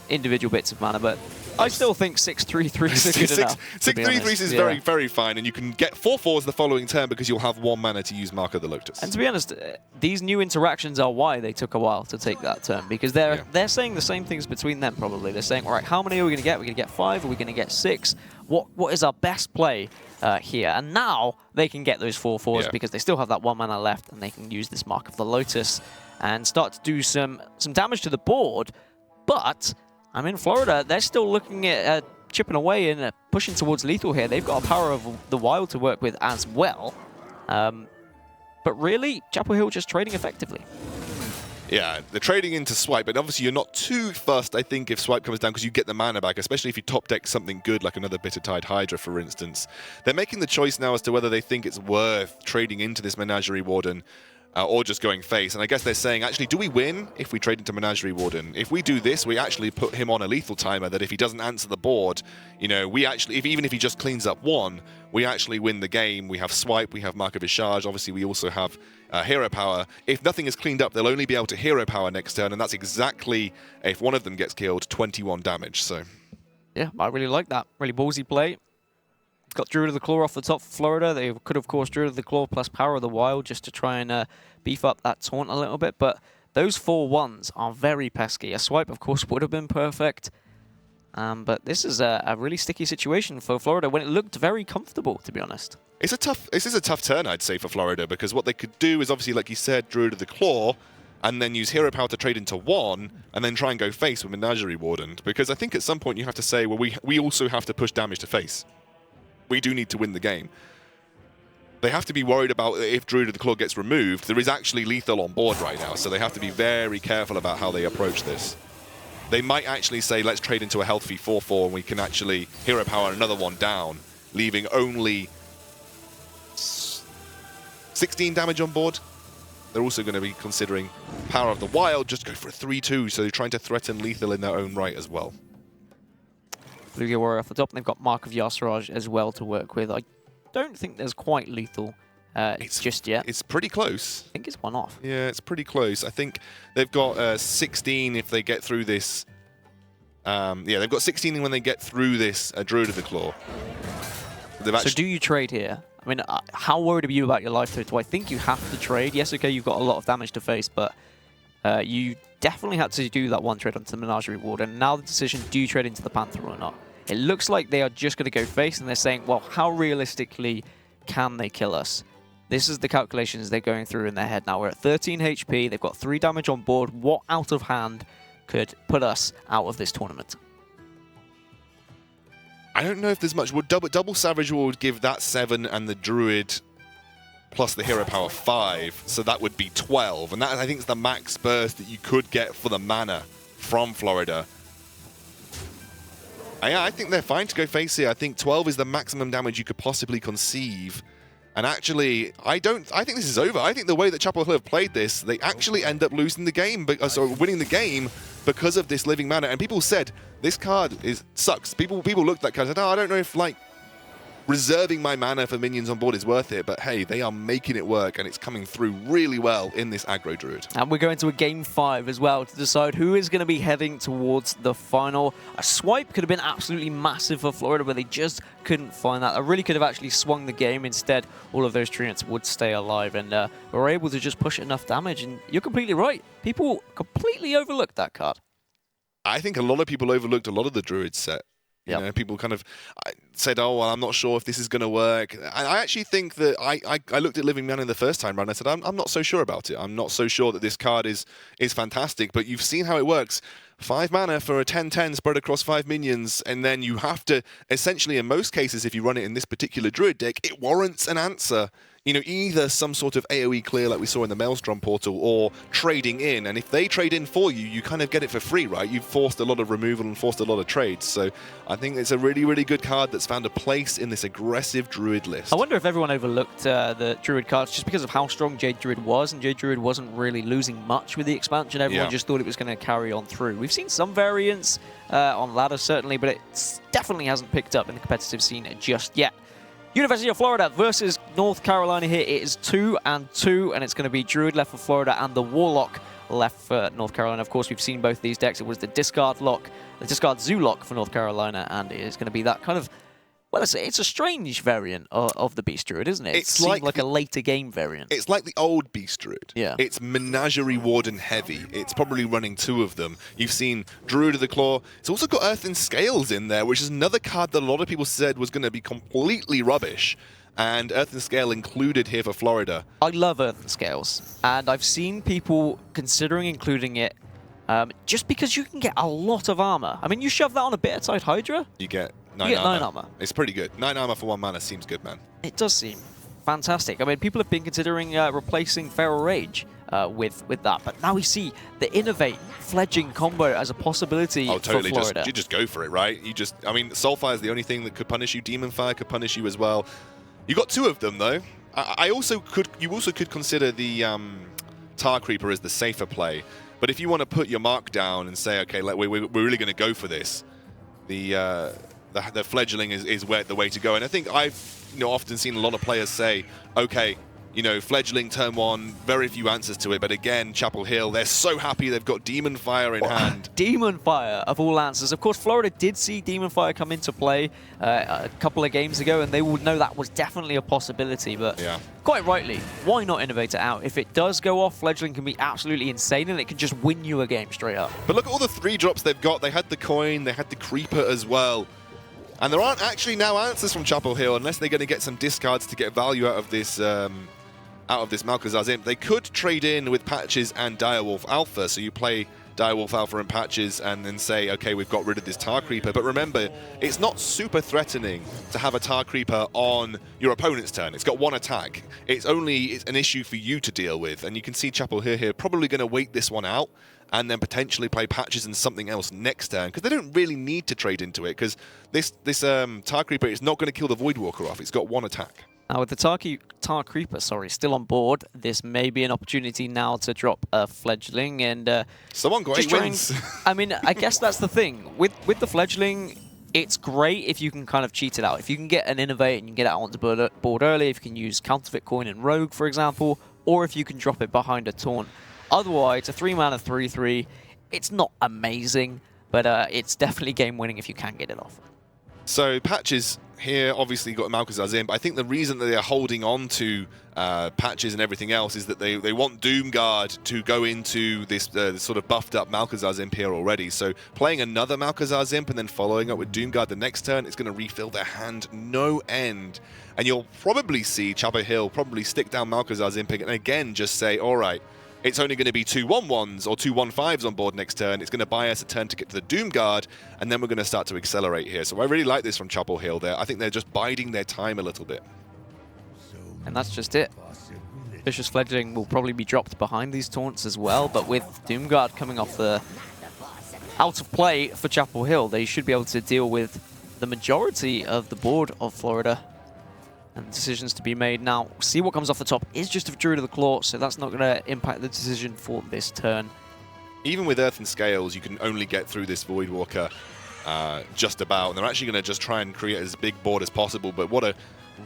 individual bits of mana, but I still think 6/3/3s are good enough. 6/3/3s is very, very fine, and you can get 4/4s the following turn because you'll have 1 mana to use Mark of the Lotus. And to be honest, these new interactions are why they took a while to take that turn, because they're saying the same things between them probably. They're saying, all right, how many are we going to get? We're going to get 5, are we going to get 6? What is our best play here? And now they can get those 4/4s because they still have that 1 mana left, and they can use this Mark of the Lotus and start to do some damage to the board. But I mean, Florida, they're still looking at chipping away and pushing towards lethal here. They've got a Power of the Wild to work with as well. But really, Chapel Hill just trading effectively. Yeah, they're trading into Swipe, but obviously you're not too fussed, I think, if Swipe comes down because you get the mana back, especially if you top deck something good like another Bitter Tide Hydra, for instance. They're making the choice now as to whether they think it's worth trading into this Menagerie Warden or just going face. And I guess they're saying, actually, do we win if we trade into Menagerie Warden? If we do this, we actually put him on a lethal timer that if he doesn't answer the board, you know, we actually, even if he just cleans up 1, we actually win the game. We have Swipe, we have Mark of Visage. Obviously, we also have Hero Power. If nothing is cleaned up, they'll only be able to Hero Power next turn, and that's exactly, if one of them gets killed, 21 damage. So, yeah, I really like that. Really ballsy play. Got Druid of the Claw off the top for Florida. They could, of course, Druid of the Claw plus Power of the Wild just to try and beef up that taunt a little bit. But those 4/1s are very pesky. A Swipe, of course, would have been perfect. But this is a really sticky situation for Florida when it looked very comfortable, to be honest. This is a tough turn, I'd say, for Florida, because what they could do is obviously, like you said, Druid of the Claw, and then use Hero Power to trade into 1, and then try and go face with Menagerie Warden. Because I think at some point you have to say, well, we also have to push damage to face. We do need to win the game. They have to be worried about if Druid of the Claw gets removed. There is actually lethal on board right now, so they have to be very careful about how they approach this. They might actually say, let's trade into a healthy 4/4, and we can actually Hero Power another one down, leaving only 16 damage on board. They're also going to be considering Power of the Wild, just go for a 3/2, so they're trying to threaten lethal in their own right as well. Blue Gear Warrior off the top, and they've got Mark of Yasiraj as well to work with. I don't think there's quite lethal just yet. It's pretty close. I think it's 1 off. Yeah, it's pretty close. I think they've got 16 if they get through this. Yeah, they've got 16 when they get through this Druid of the Claw. So do you trade here? I mean, how worried are you about your life total? I think you have to trade. Yes, okay, you've got a lot of damage to face, but you definitely had to do that 1 trade onto the Menagerie Warden. And now the decision, do you trade into the Panther or not? It looks like they are just going to go face, and they're saying, well, how realistically can they kill us? This is the calculations they're going through in their head now. We're at 13 HP. They've got 3 damage on board. What out of hand could put us out of this tournament? I don't know if there's much. Would double Savage would give that 7 and the Druid plus the Hero Power 5, so that would be 12. And that, I think, is the max burst that you could get for the mana from Florida. Yeah, I think they're fine to go face here. I think 12 is the maximum damage you could possibly conceive. And actually, I think this is over. I think the way that Chapel Hill have played this, they actually end up losing the game, winning the game because of this living mana. And people said, this card sucks. People looked at that card and said, oh, I don't know if, like, reserving my mana for minions on board is worth it, but hey, they are making it work, and it's coming through really well in this aggro Druid. And we're going to a Game 5 as well to decide who is going to be heading towards the final. A Swipe could have been absolutely massive for Florida, but they just couldn't find that. I really could have actually swung the game. Instead, all of those treants would stay alive, and were able to just push enough damage. And you're completely right. People completely overlooked that card. I think a lot of people overlooked a lot of the Druid set. You know, people kind of said, oh, well, I'm not sure if this is going to work. I actually think that I looked at Living Mana the first time round and I said, I'm not so sure about it. I'm not so sure that this card is fantastic, but you've seen how it works. 5 mana for a 10/10 spread across 5 minions, and then you have to, essentially, in most cases, if you run it in this particular Druid deck, it warrants an answer. You know, either some sort of AoE clear like we saw in the Maelstrom portal, or trading in. And if they trade in for you, you kind of get it for free, right? You've forced a lot of removal and forced a lot of trades. So I think it's a really, really good card that's found a place in this aggressive Druid list. I wonder if everyone overlooked the Druid cards just because of how strong Jade Druid was, and Jade Druid wasn't really losing much with the expansion. Everyone just thought it was going to carry on through. We've seen some variants on ladder, certainly, but it definitely hasn't picked up in the competitive scene just yet. University of Florida versus North Carolina here. It is 2-2, and it's going to be Druid left for Florida and the Warlock left for North Carolina. Of course, we've seen both these decks. It was the discard Zoo Lock for North Carolina, and it is going to be that kind of, well, it's a strange variant of the Beast Druid, isn't it? It's like a later game variant. It's like the old Beast Druid. Yeah. It's Menagerie Warden heavy. It's probably running 2 of them. You've seen Druid of the Claw. It's also got Earth and Scales in there, which is another card that a lot of people said was going to be completely rubbish. And Earth and Scale included here for Florida. I love Earth and Scales, and I've seen people considering including it just because you can get a lot of armor. I mean, you shove that on a Bittertide Hydra, You get 9 armor. It's pretty good. 9 armor for 1 mana seems good, man. It does seem fantastic. I mean, people have been considering replacing Feral Rage with that, but now we see the Innovate Fledging combo as a possibility Oh, totally. for Florida. You just go for it, right? I mean, Soulfire is the only thing that could punish you. Demon Fire could punish you as well. You got 2 of them, though. You also could consider the Tar Creeper as the safer play. But if you want to put your mark down and say, okay, we're really going to go for this, the Fledgling is the way to go. And I think I've often seen a lot of players say, okay, Fledgling turn 1, very few answers to it. But again, Chapel Hill, they're so happy they've got Demon Fire in hand. Demon Fire, of all answers. Of course, Florida did see Demon Fire come into play a couple of games ago, and they would know that was definitely a possibility. But yeah, quite rightly, why not innovate it out? If it does go off, Fledgling can be absolutely insane, and it can just win you a game straight up. But look at all the 3-drops they've got. They had the coin, they had the Creeper as well. And there aren't actually now answers from Chapel Hill unless they're going to get some discards to get value out of this Malkazar's Imp. They could trade in with Patches and Direwolf Alpha, so you play Direwolf Alpha and Patches and then say, okay, we've got rid of this Tar Creeper. But remember, it's not super threatening to have a Tar Creeper on your opponent's turn. It's got 1 attack. It's an issue for you to deal with. And you can see Chapel Hill here probably going to wait this one out and then potentially play Patches and something else next turn, because they don't really need to trade into it, because this Tar Creeper is not going to kill the Voidwalker off. It's got 1 attack. Now, with the Tar Creeper, still on board, this may be an opportunity now to drop a Fledgling and... Someone got 8 wins. I mean, I guess that's the thing. With the Fledgling, it's great if you can kind of cheat it out. If you can get an Innovate and you can get it out onto the board early, if you can use Counterfeit Coin and Rogue, for example, or if you can drop it behind a Taunt. Otherwise, a 3-mana 3/3, it's not amazing, but it's definitely game-winning if you can get it off. So Patches here obviously got Malkazar's Imp. I think the reason that they're holding on to Patches and everything else is that they want Doomguard to go into this sort of buffed up Malkazar's Imp here already. So playing another Malkazar's Imp and then following up with Doomguard the next turn, it's going to refill their hand no end. And you'll probably see Chapel Hill probably stick down Malkazar's Imp and again just say, all right, it's only going to be 2 1/1s or 2 1/5s on board next turn. It's going to buy us a turn to get to the Doomguard, and then we're going to start to accelerate here. So I really like this from Chapel Hill there. I think they're just biding their time a little bit. And that's just it. Vicious Fledgling will probably be dropped behind these taunts as well, but with Doomguard coming off the out of play for Chapel Hill, they should be able to deal with the majority of the board of Florida. And decisions to be made now. See what comes off the top is just a Druid of the Claw, so that's not going to impact the decision for this turn. Even with Earth and Scales, you can only get through this Voidwalker just about. And they're actually going to just try and create as big board as possible. But what a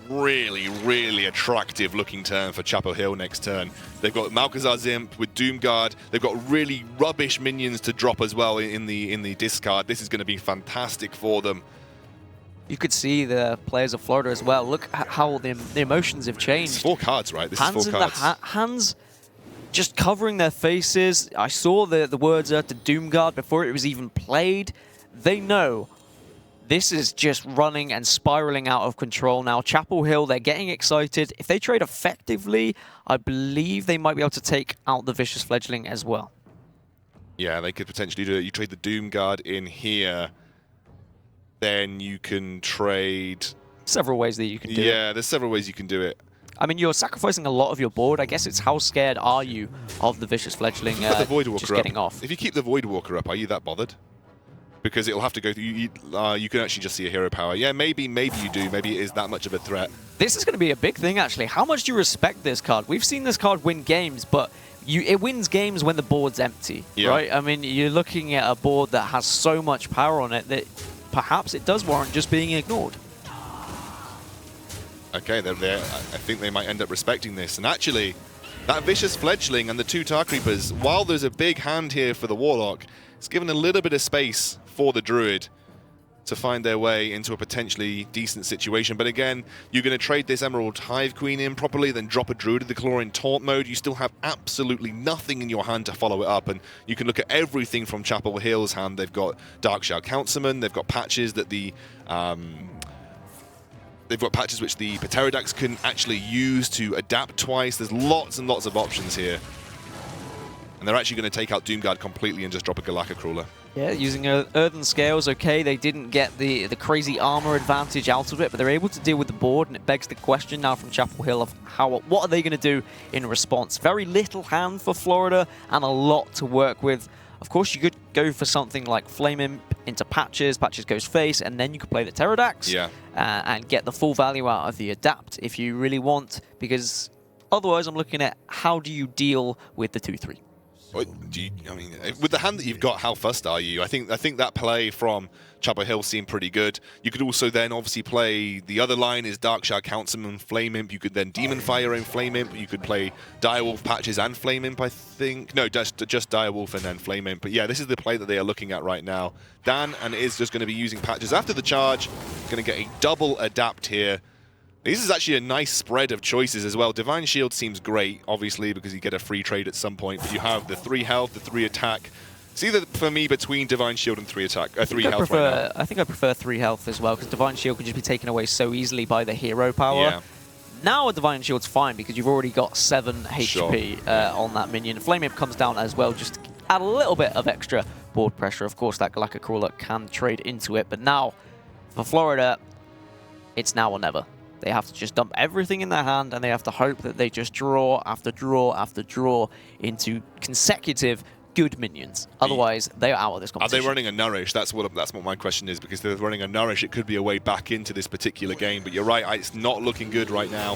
really, really attractive looking turn for Chapel Hill next turn. They've got Malkazar's Imp with Doomguard. They've got really rubbish minions to drop as well in the discard. This is going to be fantastic for them. You could see the players of Florida as well. Look at how the emotions have changed. It's 4 cards, right? This is 4 cards. Hands just covering their faces. I saw the words to Doomguard before it was even played. They know this is just running and spiraling out of control now. Chapel Hill, they're getting excited. If they trade effectively, I believe they might be able to take out the Vicious Fledgling as well. Yeah, they could potentially do it. You trade the Doomguard in here. Then you can trade... Several ways that you can do it. Yeah, there's several ways you can do it. I mean, you're sacrificing a lot of your board. I guess it's how scared are you of the Vicious Fledgling the Voidwalker just getting off. If you keep the Voidwalker up, are you that bothered? Because it'll have to go through... You can actually just see a hero power. Yeah, maybe you do. Maybe it is that much of a threat. This is going to be a big thing, actually. How much do you respect this card? We've seen this card win games, but it wins games when the board's empty, right? I mean, you're looking at a board that has so much power on it that... perhaps it does warrant just being ignored. Okay, I think they might end up respecting this. And actually, that Vicious Fledgling and the 2 Tar Creepers, while there's a big hand here for the Warlock, it's given a little bit of space for the Druid to find their way into a potentially decent situation. But again, you're going to trade this Emerald Hive Queen in properly, then drop a Druid of the Claw in taunt mode. You still have absolutely nothing in your hand to follow it up. And you can look at everything from Chapel Hill's hand. They've got Darkshroud Councilman, they've got patches that they've got patches which the Pterodax can actually use to adapt twice. There's lots and lots of options here. And they're actually going to take out Doomguard completely and just drop a Galaka Crawler. Yeah, using Earthen Scales, okay, they didn't get the crazy armor advantage out of it, but they're able to deal with the board, and it begs the question now from Chapel Hill of what are they going to do in response? Very little hand for Florida and a lot to work with. Of course, you could go for something like Flame Imp into Patches, Patches goes face, and then you could play the Pterodax and get the full value out of the Adapt if you really want, because otherwise I'm looking at how do you deal with the 2-3. I mean, with the hand that you've got, how fussed are you? I think that play from Chapel Hill seemed pretty good. You could also then obviously play the other line is Darkshroud Councilman, Flame Imp. You could then Demon Fire your own Flame Imp. You could play Direwolf Patches and Flame Imp, I think. No, just Direwolf and then Flame Imp. But yeah, this is the play that they are looking at right now. Dan and is just going to be using Patches after the charge. Going to get a double Adapt here. This is actually a nice spread of choices as well. Divine Shield seems great, obviously, because you get a free trade at some point. But you have the 3 health, the 3 attack. It's either, for me, between Divine Shield and 3 attack, 3 health right now. I think I prefer 3 health as well, because Divine Shield can just be taken away so easily by the hero power. Yeah. Now a Divine Shield's fine, because you've already got 7 HP on that minion. Flame Imp comes down as well, just to add a little bit of extra board pressure. Of course, that Galaka Crawler can trade into it. But now, for Florida, it's now or never. They have to just dump everything in their hand, and they have to hope that they just draw after draw after draw into consecutive good minions. Otherwise, they are out of this competition. Are they running a Nourish? That's what my question is, because if they're running a Nourish, it could be a way back into this particular game. But you're right, it's not looking good right now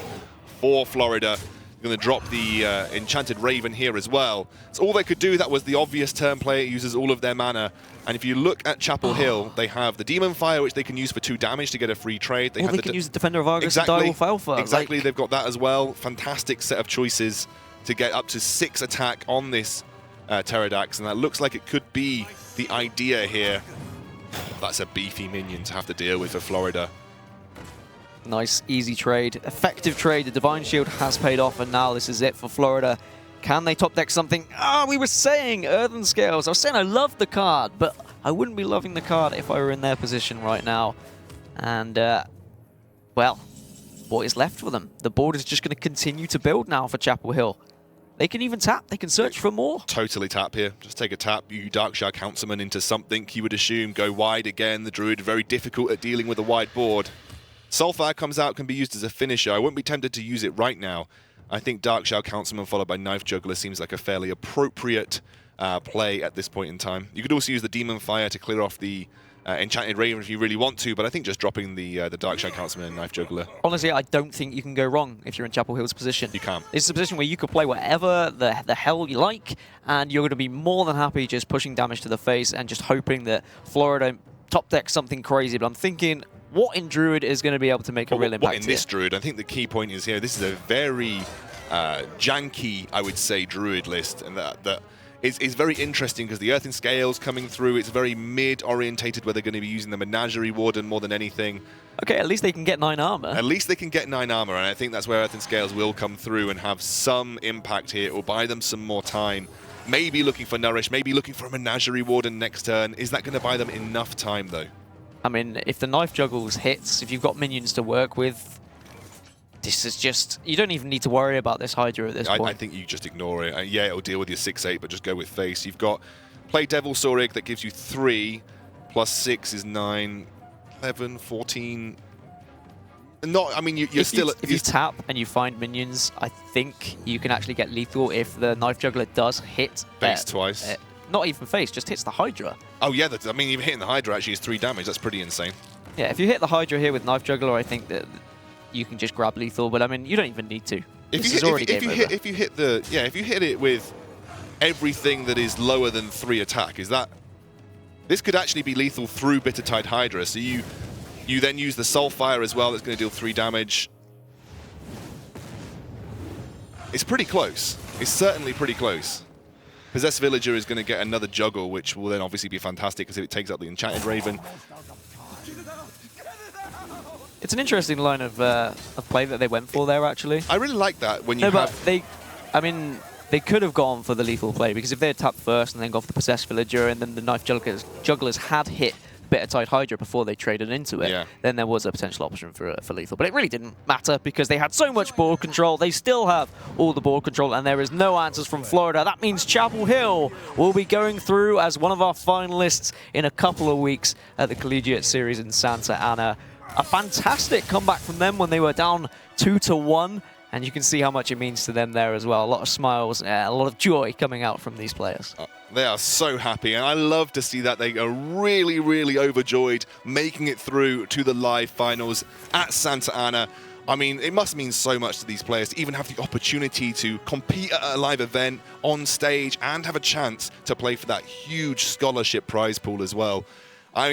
for Florida. Going to drop the Enchanted Raven here as well. It's all they could do. That was the obvious turn play. It uses all of their mana. And if you look at Chapel Hill, they have the Demon Fire, which they can use for 2 damage to get a free trade. They can use the Defender of Argus and Direwolf Alpha. Exactly, they've got that as well. Fantastic set of choices to get up to 6 attack on this Pterodax, and that looks like it could be the idea here. That's a beefy minion to have to deal with for Florida. Nice, easy trade. Effective trade. The Divine Shield has paid off, and now this is it for Florida. Can they top deck something? We were saying Earthen Scales. I was saying I loved the card, but I wouldn't be loving the card if I were in their position right now. And, well, what is left for them? The board is just going to continue to build now for Chapel Hill. They can even tap. They can search for more. Totally tap here. Just take a tap. You Darkshroud Councilman into something, you would assume. Go wide again. The Druid very difficult at dealing with a wide board. Soulfire comes out, can be used as a finisher. I wouldn't be tempted to use it right now. I think Darkshroud Councilman followed by Knife Juggler seems like a fairly appropriate play at this point in time. You could also use the Demon Fire to clear off the Enchanted Raven if you really want to, but I think just dropping the Darkshroud Councilman and Knife Juggler. Honestly, I don't think you can go wrong if you're in Chapel Hill's position. You can't. It's a position where you could play whatever the hell you like, and you're going to be more than happy just pushing damage to the face and just hoping that Florida top decks something crazy. But I'm thinking, what in Druid is going to be able to make a real impact What in this Druid? I think the key point is here, this is a very janky, I would say, Druid list, and that is very interesting because the Earthen Scales coming through, it's very mid-orientated where they're going to be using the Menagerie Warden more than anything. Okay, at least they can get 9 armor. At least they can get 9 armor, and I think that's where Earthen Scales will come through and have some impact here, or buy them some more time. Maybe looking for Nourish, maybe looking for a Menagerie Warden next turn. Is that going to buy them enough time, though? I mean, if the Knife Juggles hits, if you've got minions to work with, this is just... You don't even need to worry about this Hydra at this point. I think you just ignore it. Yeah, it'll deal with your 6/8, but just go with face. You've got play Devil Saurig that gives you 3, plus 6 is 9, 11, 14... Not, I mean, you're still... If you tap and you find minions, I think you can actually get lethal if the Knife Juggler does hit... Face twice. Not even face, just hits the Hydra. Oh yeah, I mean, even hitting the Hydra actually is 3 damage. That's pretty insane. Yeah, if you hit the Hydra here with Knife Juggler, I think that you can just grab lethal. But I mean, you don't even need to. If you hit it with everything that is lower than 3 attack, this could actually be lethal through Bittertide Hydra. So you then use the Soulfire as well. That's going to deal 3 damage. It's pretty close. It's certainly pretty close. Possessed Villager is going to get another juggle, which will then obviously be fantastic because it takes out the Enchanted Raven. It's an interesting line of play that they went for there, actually. I really like that when you No, but they could have gone for the lethal play, because if they had tapped first and then gone for the Possessed Villager and then the Knife Jugglers had hit Bitter Tide Hydra before they traded into it, then there was a potential option for lethal. But it really didn't matter because they had so much board control. They still have all the board control, and there is no answers from Florida. That means Chapel Hill will be going through as one of our finalists in a couple of weeks at the Collegiate Series in Santa Ana. A fantastic comeback from them when they were down 2-1. And you can see how much it means to them there as well. A lot of smiles, a lot of joy coming out from these players. They are so happy, and I love to see that. They are really, really overjoyed, making it through to the live finals at Santa Ana. I mean, it must mean so much to these players to even have the opportunity to compete at a live event on stage and have a chance to play for that huge scholarship prize pool as well. I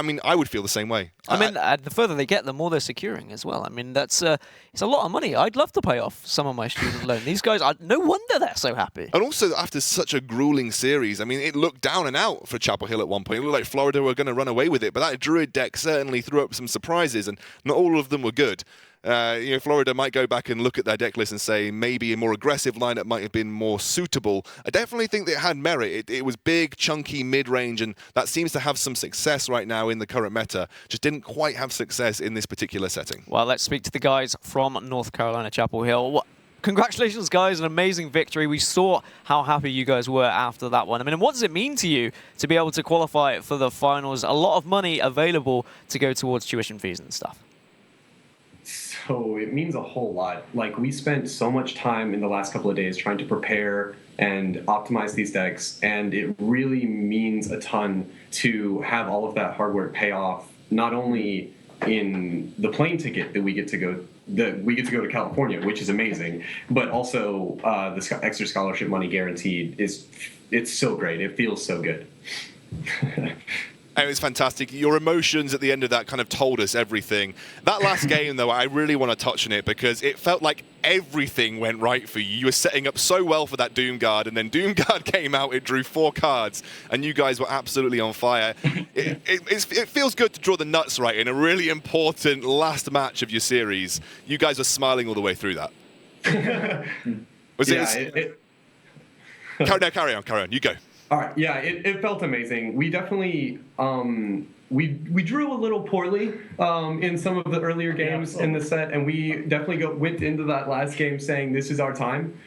mean, I would feel the same way. The further they get, the more they're securing as well. I mean, it's a lot of money. I'd love to pay off some of my student loan. These guys, no wonder they're so happy. And also, after such a grueling series, I mean, it looked down and out for Chapel Hill at one point. It looked like Florida were going to run away with it, but that Druid deck certainly threw up some surprises, and not all of them were good. Florida might go back and look at their deck list and say maybe a more aggressive lineup might have been more suitable. I definitely think that it had merit. It was big, chunky, mid-range, and that seems to have some success right now in the current meta. Just didn't quite have success in this particular setting. Well, let's speak to the guys from North Carolina, Chapel Hill. Congratulations, guys, an amazing victory. We saw how happy you guys were after that one. I mean, what does it mean to you to be able to qualify for the finals? A lot of money available to go towards tuition fees and stuff. So it means a whole lot. Like, we spent so much time in the last couple of days trying to prepare and optimize these decks, and it really means a ton to have all of that hard work pay off, not only in the plane ticket that we get to go to California, which is amazing, but also the extra scholarship money guaranteed it's so great. It feels so good. It was fantastic. Your emotions at the end of that kind of told us everything. That last game, though, I really want to touch on it because it felt like everything went right for you. You were setting up so well for that Doomguard, and then Doomguard came out, it drew 4 cards, and you guys were absolutely on fire. It feels good to draw the nuts right in a really important last match of your series. You guys were smiling all the way through that. Carry on. You go. All right, yeah, it felt amazing. We definitely, we drew a little poorly in some of the earlier games in the set, and we definitely went into that last game saying this is our time.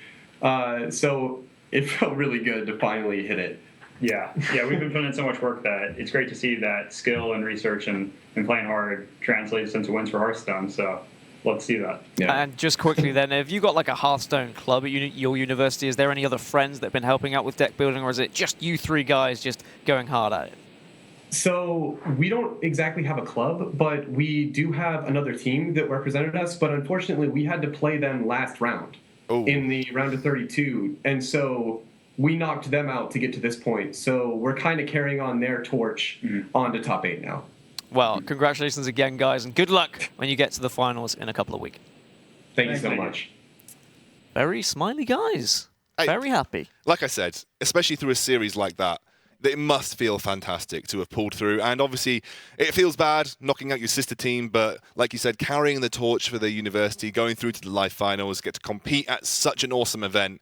So it felt really good to finally hit it. Yeah, we've been putting in so much work that it's great to see that skill and research and playing hard translates into wins for Hearthstone, so love to see that. Yeah. And just quickly then, have you got like a Hearthstone club at your university? Is there any other friends that have been helping out with deck building, or is it just you 3 guys just going hard at it? So we don't exactly have a club, but we do have another team that represented us, but unfortunately we had to play them last round in the round of 32, and so we knocked them out to get to this point. So we're kind of carrying on their torch on to top 8 now. Well, congratulations again, guys, and good luck when you get to the finals in a couple of weeks. Thank you so much. Very smiley guys. Very happy. Like I said, especially through a series like that, it must feel fantastic to have pulled through. And obviously, it feels bad knocking out your sister team, but like you said, carrying the torch for the university, going through to the live finals, get to compete at such an awesome event.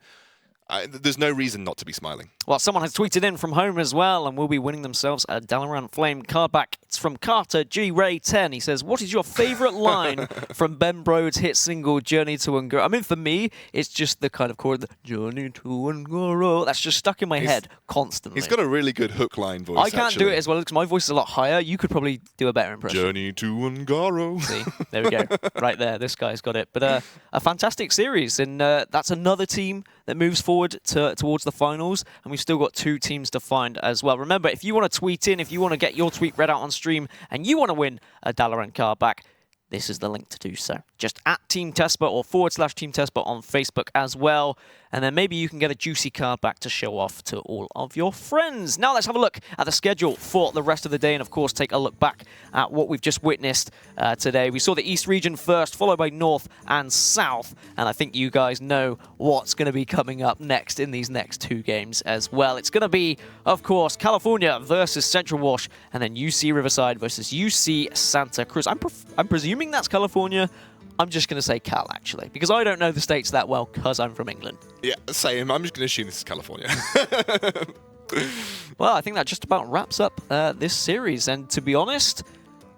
There's no reason not to be smiling. Well, someone has tweeted in from home as well and will be winning themselves a Dalaran Flame card back. It's from Carter G. Ray 10. He says, what is your favorite line from Ben Brode's hit single, Journey to Ungoro? I mean, for me, it's just the kind of chord, the Journey to Ungoro. That's just stuck in my head constantly. He's got a really good hook line voice, I can't do it as well because my voice is a lot higher. You could probably do a better impression. Journey to Ungoro. See, there we go. Right there. This guy's got it. But a fantastic series. And that's another team that moves forward towards the finals. And we've still got 2 teams to find as well. Remember, if you want to tweet in, if you want to get your tweet read out on stream, and you want to win a Dalaran card back, this is the link to do so. Just at Team Tespa or /Team Tespa on Facebook as well. And then maybe you can get a juicy card back to show off to all of your friends. Now let's have a look at the schedule for the rest of the day and, of course, take a look back at what we've just witnessed today. We saw the East region first, followed by North and South. And I think you guys know what's going to be coming up next in these next 2 games as well. It's going to be, of course, California versus Central Wash, and then UC Riverside versus UC Santa Cruz. I'm presuming that's California. I'm just going to say Cal, actually, because I don't know the states that well because I'm from England. Yeah, same. I'm just going to assume this is California. Well, I think that just about wraps up this series. And to be honest,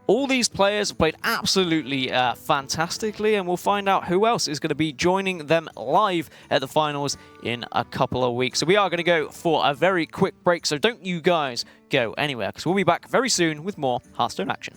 all these players have played absolutely fantastically, and we'll find out who else is going to be joining them live at the finals in a couple of weeks. So we are going to go for a very quick break, so don't you guys go anywhere, because we'll be back very soon with more Hearthstone action.